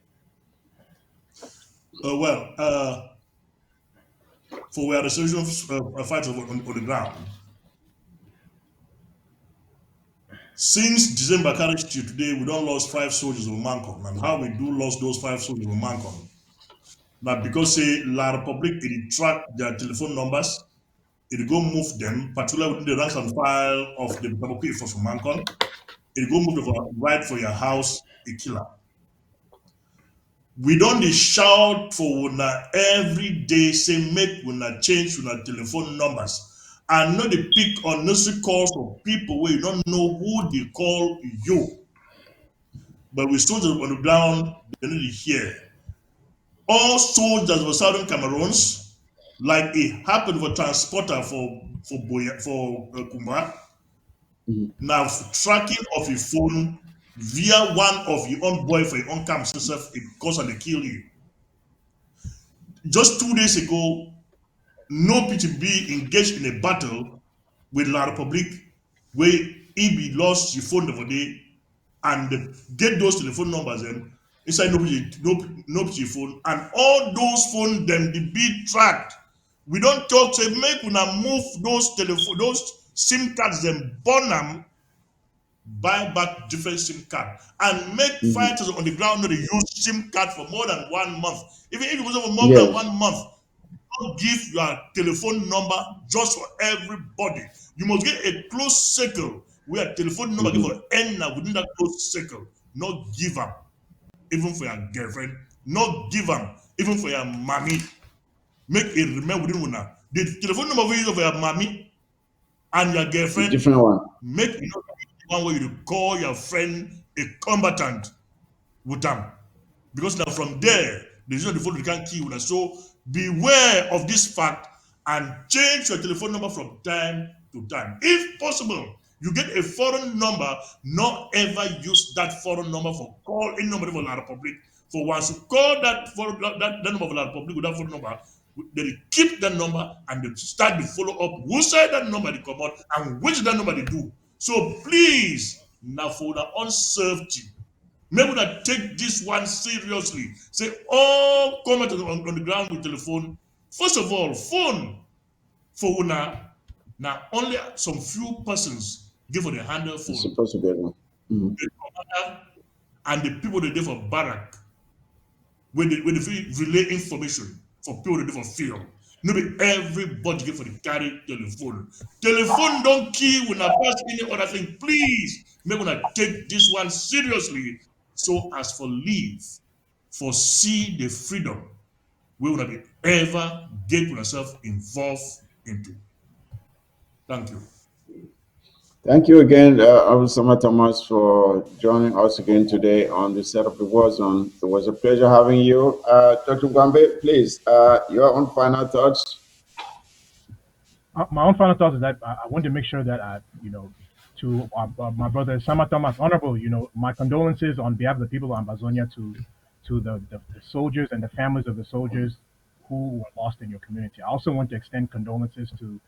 For we are the solution fighters on the ground. Since December carriage to today, we don't lost 5 soldiers of Mancon. And how we do lost those 5 soldiers of Mancon? Now, because say La Republic, it track their telephone numbers, it go move them, particularly within the ranks and file of the Republic for Mancon, it go move them right for your house, a killer. We don't shout for una every day, say make una change una telephone numbers. And not the pick unnecessary calls of people where you don't know who they call you. But we soldiers on the ground, they need to hear. All soldiers of Southern Cameroons, like it happened for transporter for Kumba, now tracking of your phone via one of your own boy for your own camp yourself, it cause and they kill you. Just 2 days ago, no PTB engaged in a battle with La Republique where he be lost your phone the day and get those telephone numbers and inside no phone and all those phones them they be tracked. We don't talk say make una move those SIM cards them burn them, buy back different SIM card and make fighters on the ground know they use SIM card for more than 1 month. Even if it was over more than Yes. 1 month, don't give your telephone number just for everybody. You must get a close circle where a telephone number give for any within that close circle. Not give them even for your girlfriend. Not give them even for your mommy. Make it remember within una. The telephone number we use for your mommy and your girlfriend. Different one. Make it not one way you call your friend a combatant with them. Because now from there, the reason the phone you can't kill una. So beware of this fact and change your telephone number from time to time. If possible, you get a foreign number, not ever use that foreign number for call any number for La Republic. For once you call that number for La Republic with that phone number, they keep that number and they start to follow up who said that number they come out and which that number they do. So please, now for the uncertainty, maybe that take this one seriously. Say all commenters on the ground with telephone. First of all, phone for una. Now only some few persons give for the handle It's phone. supposed to be one. The commander and the people that they for barrack when they relay information for people that they for field. No be everybody get for the carry telephone. Telephone don't kill when I pass any other thing. Please, maybe when I take this one seriously, so as for leave, for see the freedom we will be ever get yourself involved into. Thank you. Thank you again, Sama Thomas, for joining us again today on the set of the War Zone. It was a pleasure having you. Dr. Gwambe, please, your own final thoughts. My own final thoughts is that I want to make sure that to my brother Sama Thomas, honorable, my condolences on behalf of the people of Ambazonia to the soldiers and the families of the soldiers who were lost in your community. I also want to extend condolences to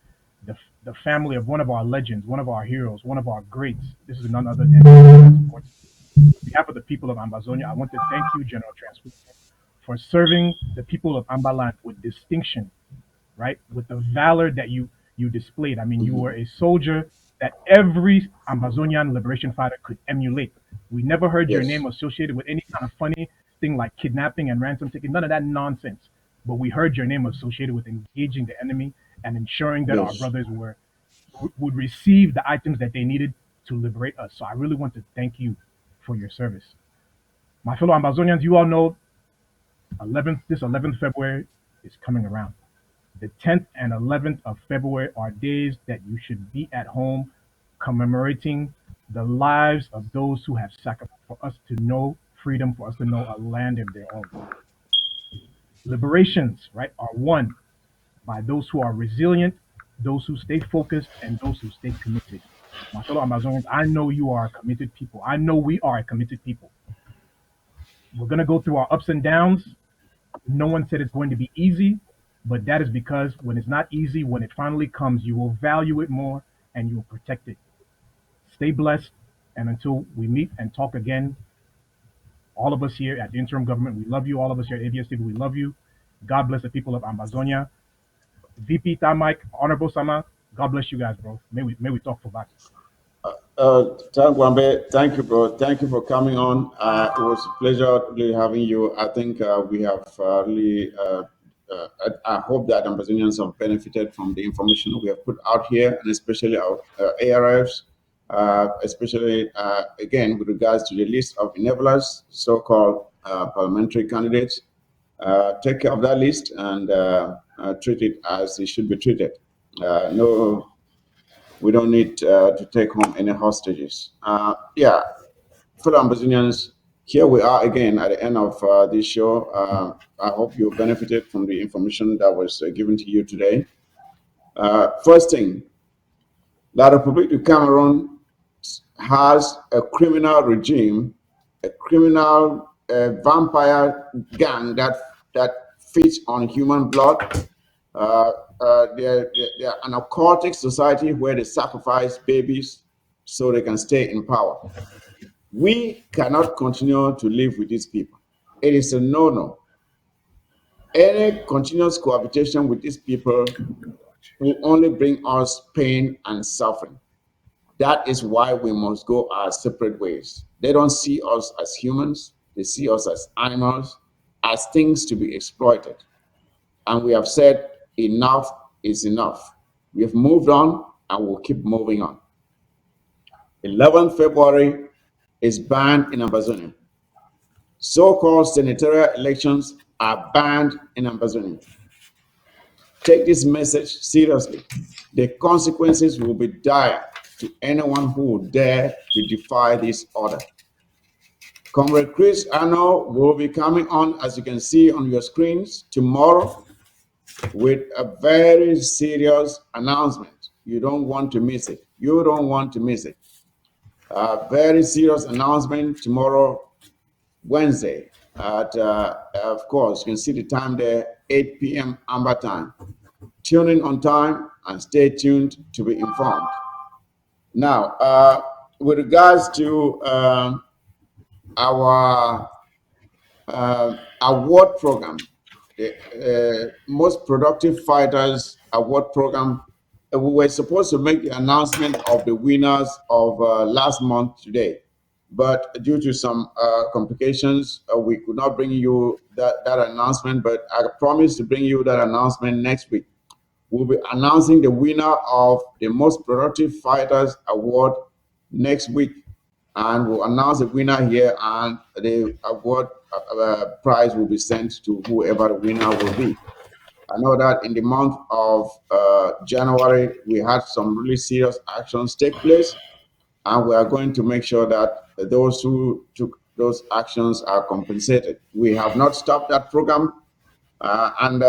the family of one of our legends, one of our heroes, one of our greats. This is none other than on behalf of the people of Ambazonia. I want to thank you, General Transfer, for serving the people of Ambaland with distinction, right? With the valor that you displayed. I mean, you were a soldier that every Amazonian liberation fighter could emulate. We never heard your Yes. name associated with any kind of funny thing like kidnapping and ransom taking, none of that nonsense. But we heard your name associated with engaging the enemy and ensuring that our Yes. brothers would receive the items that they needed to liberate us. So I really want to thank you for your service. My fellow Amazonians, you all know 11th February is coming around. The 10th and 11th of February are days that you should be at home commemorating the lives of those who have sacrificed for us to know freedom, for us to know a land of their own. Liberations, right, are won by those who are resilient, those who stay focused, and those who stay committed. My fellow Amazonians, I know you are a committed people. I know we are a committed people. We're going to go through our ups and downs. No one said it's going to be easy, but that is because when it's not easy, when it finally comes, you will value it more and you will protect it. Stay blessed. And until we meet and talk again, all of us here at the interim government, we love you. All of us here at ABS TV, we love you. God bless the people of Amazonia. VP Tamike, Honorable Sama, God bless you guys, bro. May we talk for back. Gwambe, thank you, bro. Thank you for coming on. It was a pleasure really having you. I think we have really, I hope that Amazonians have benefited from the information we have put out here, and especially our ARFs, especially, again, with regards to the list of enablers, so-called parliamentary candidates. Take care of that list and treat it as it should be treated. No, we don't need to take home any hostages. Yeah, fellow Ambazonians, here we are again at the end of this show. I hope you benefited from the information that was given to you today. First thing, La République du Cameroon has a criminal regime, a criminal vampire gang that feeds on human blood. They're an occultic society where they sacrifice babies so they can stay in power. We cannot continue to live with these people. It is a no-no. Any continuous cohabitation with these people will only bring us pain and suffering. That is why we must go our separate ways. They don't see us as humans. They see us as animals, as things to be exploited. And we have said enough is enough. We have moved on and we'll keep moving on. 11th February is banned in Amazonia. So-called senatorial elections are banned in Amazonia. Take this message seriously. The consequences will be dire to anyone who would dare to defy this order. Comrade Chris Arno will be coming on, as you can see on your screens, tomorrow with a very serious announcement. You don't want to miss it. You don't want to miss it. A very serious announcement tomorrow, Wednesday, at, of course, you can see the time there, 8 p.m. Amber time. Tune in on time and stay tuned to be informed. Now, with regards to our award program, the most productive fighters award program, we were supposed to make the announcement of the winners of last month today, but due to some complications, we could not bring you that announcement, but I promise to bring you that announcement next week. We'll be announcing the winner of the most productive fighters award next week, and we'll announce the winner here, and the award prize will be sent to whoever the winner will be. I know that in the month of January, we had some really serious actions take place, and we are going to make sure that those who took those actions are compensated. We have not stopped that program, and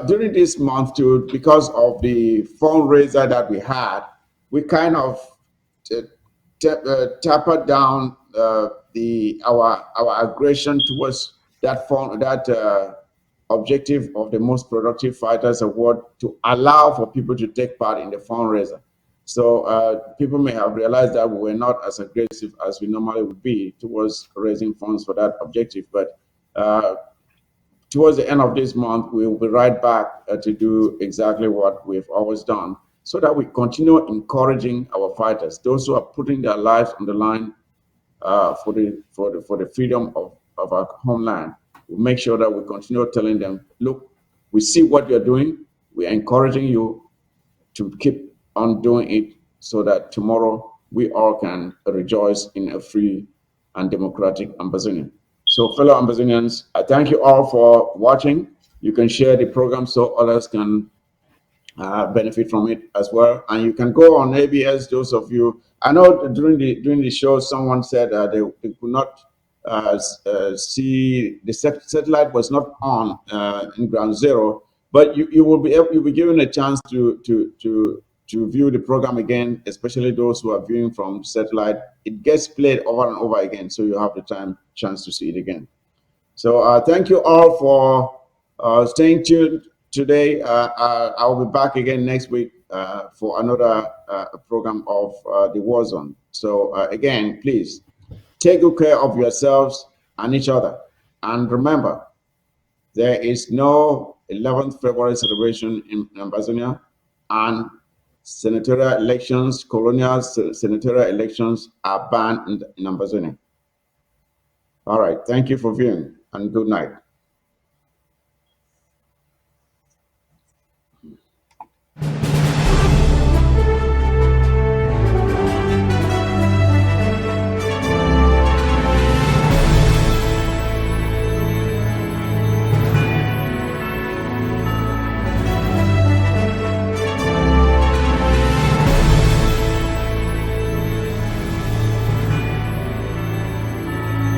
during this month too, because of the fundraiser that we had, we kind of tapered down our aggression towards that objective of the most productive fighters award, to allow for people to take part in the fundraiser. So people may have realized that we were not as aggressive as we normally would be towards raising funds for that objective, but towards the end of this month, we will be right back to do exactly what we've always done, so that we continue encouraging our fighters, those who are putting their lives on the line for the freedom of our homeland. We'll make sure that we continue telling them, look, we see what you're doing. We are encouraging you to keep on doing it, so that tomorrow we all can rejoice in a free and democratic Ambazonia. So, fellow Ambazonians, I thank you all for watching. You can share the program so others can benefit from it as well. And you can go on ABS. Those of you, I know during the show, someone said they could not see the satellite was not on in ground zero, but you will be able, you'll be given a chance to view the program again, especially those who are viewing from satellite. It gets played over and over again, so you have the chance to see it again. So thank you all for staying tuned today. I'll be back again next week for another program of the War Zone. So again, please take good care of yourselves and each other. And remember, there is no 11th February celebration in Amazonia, and senatorial elections, colonial senatorial elections are banned in Amazonia. All right. Thank you for viewing, and good night.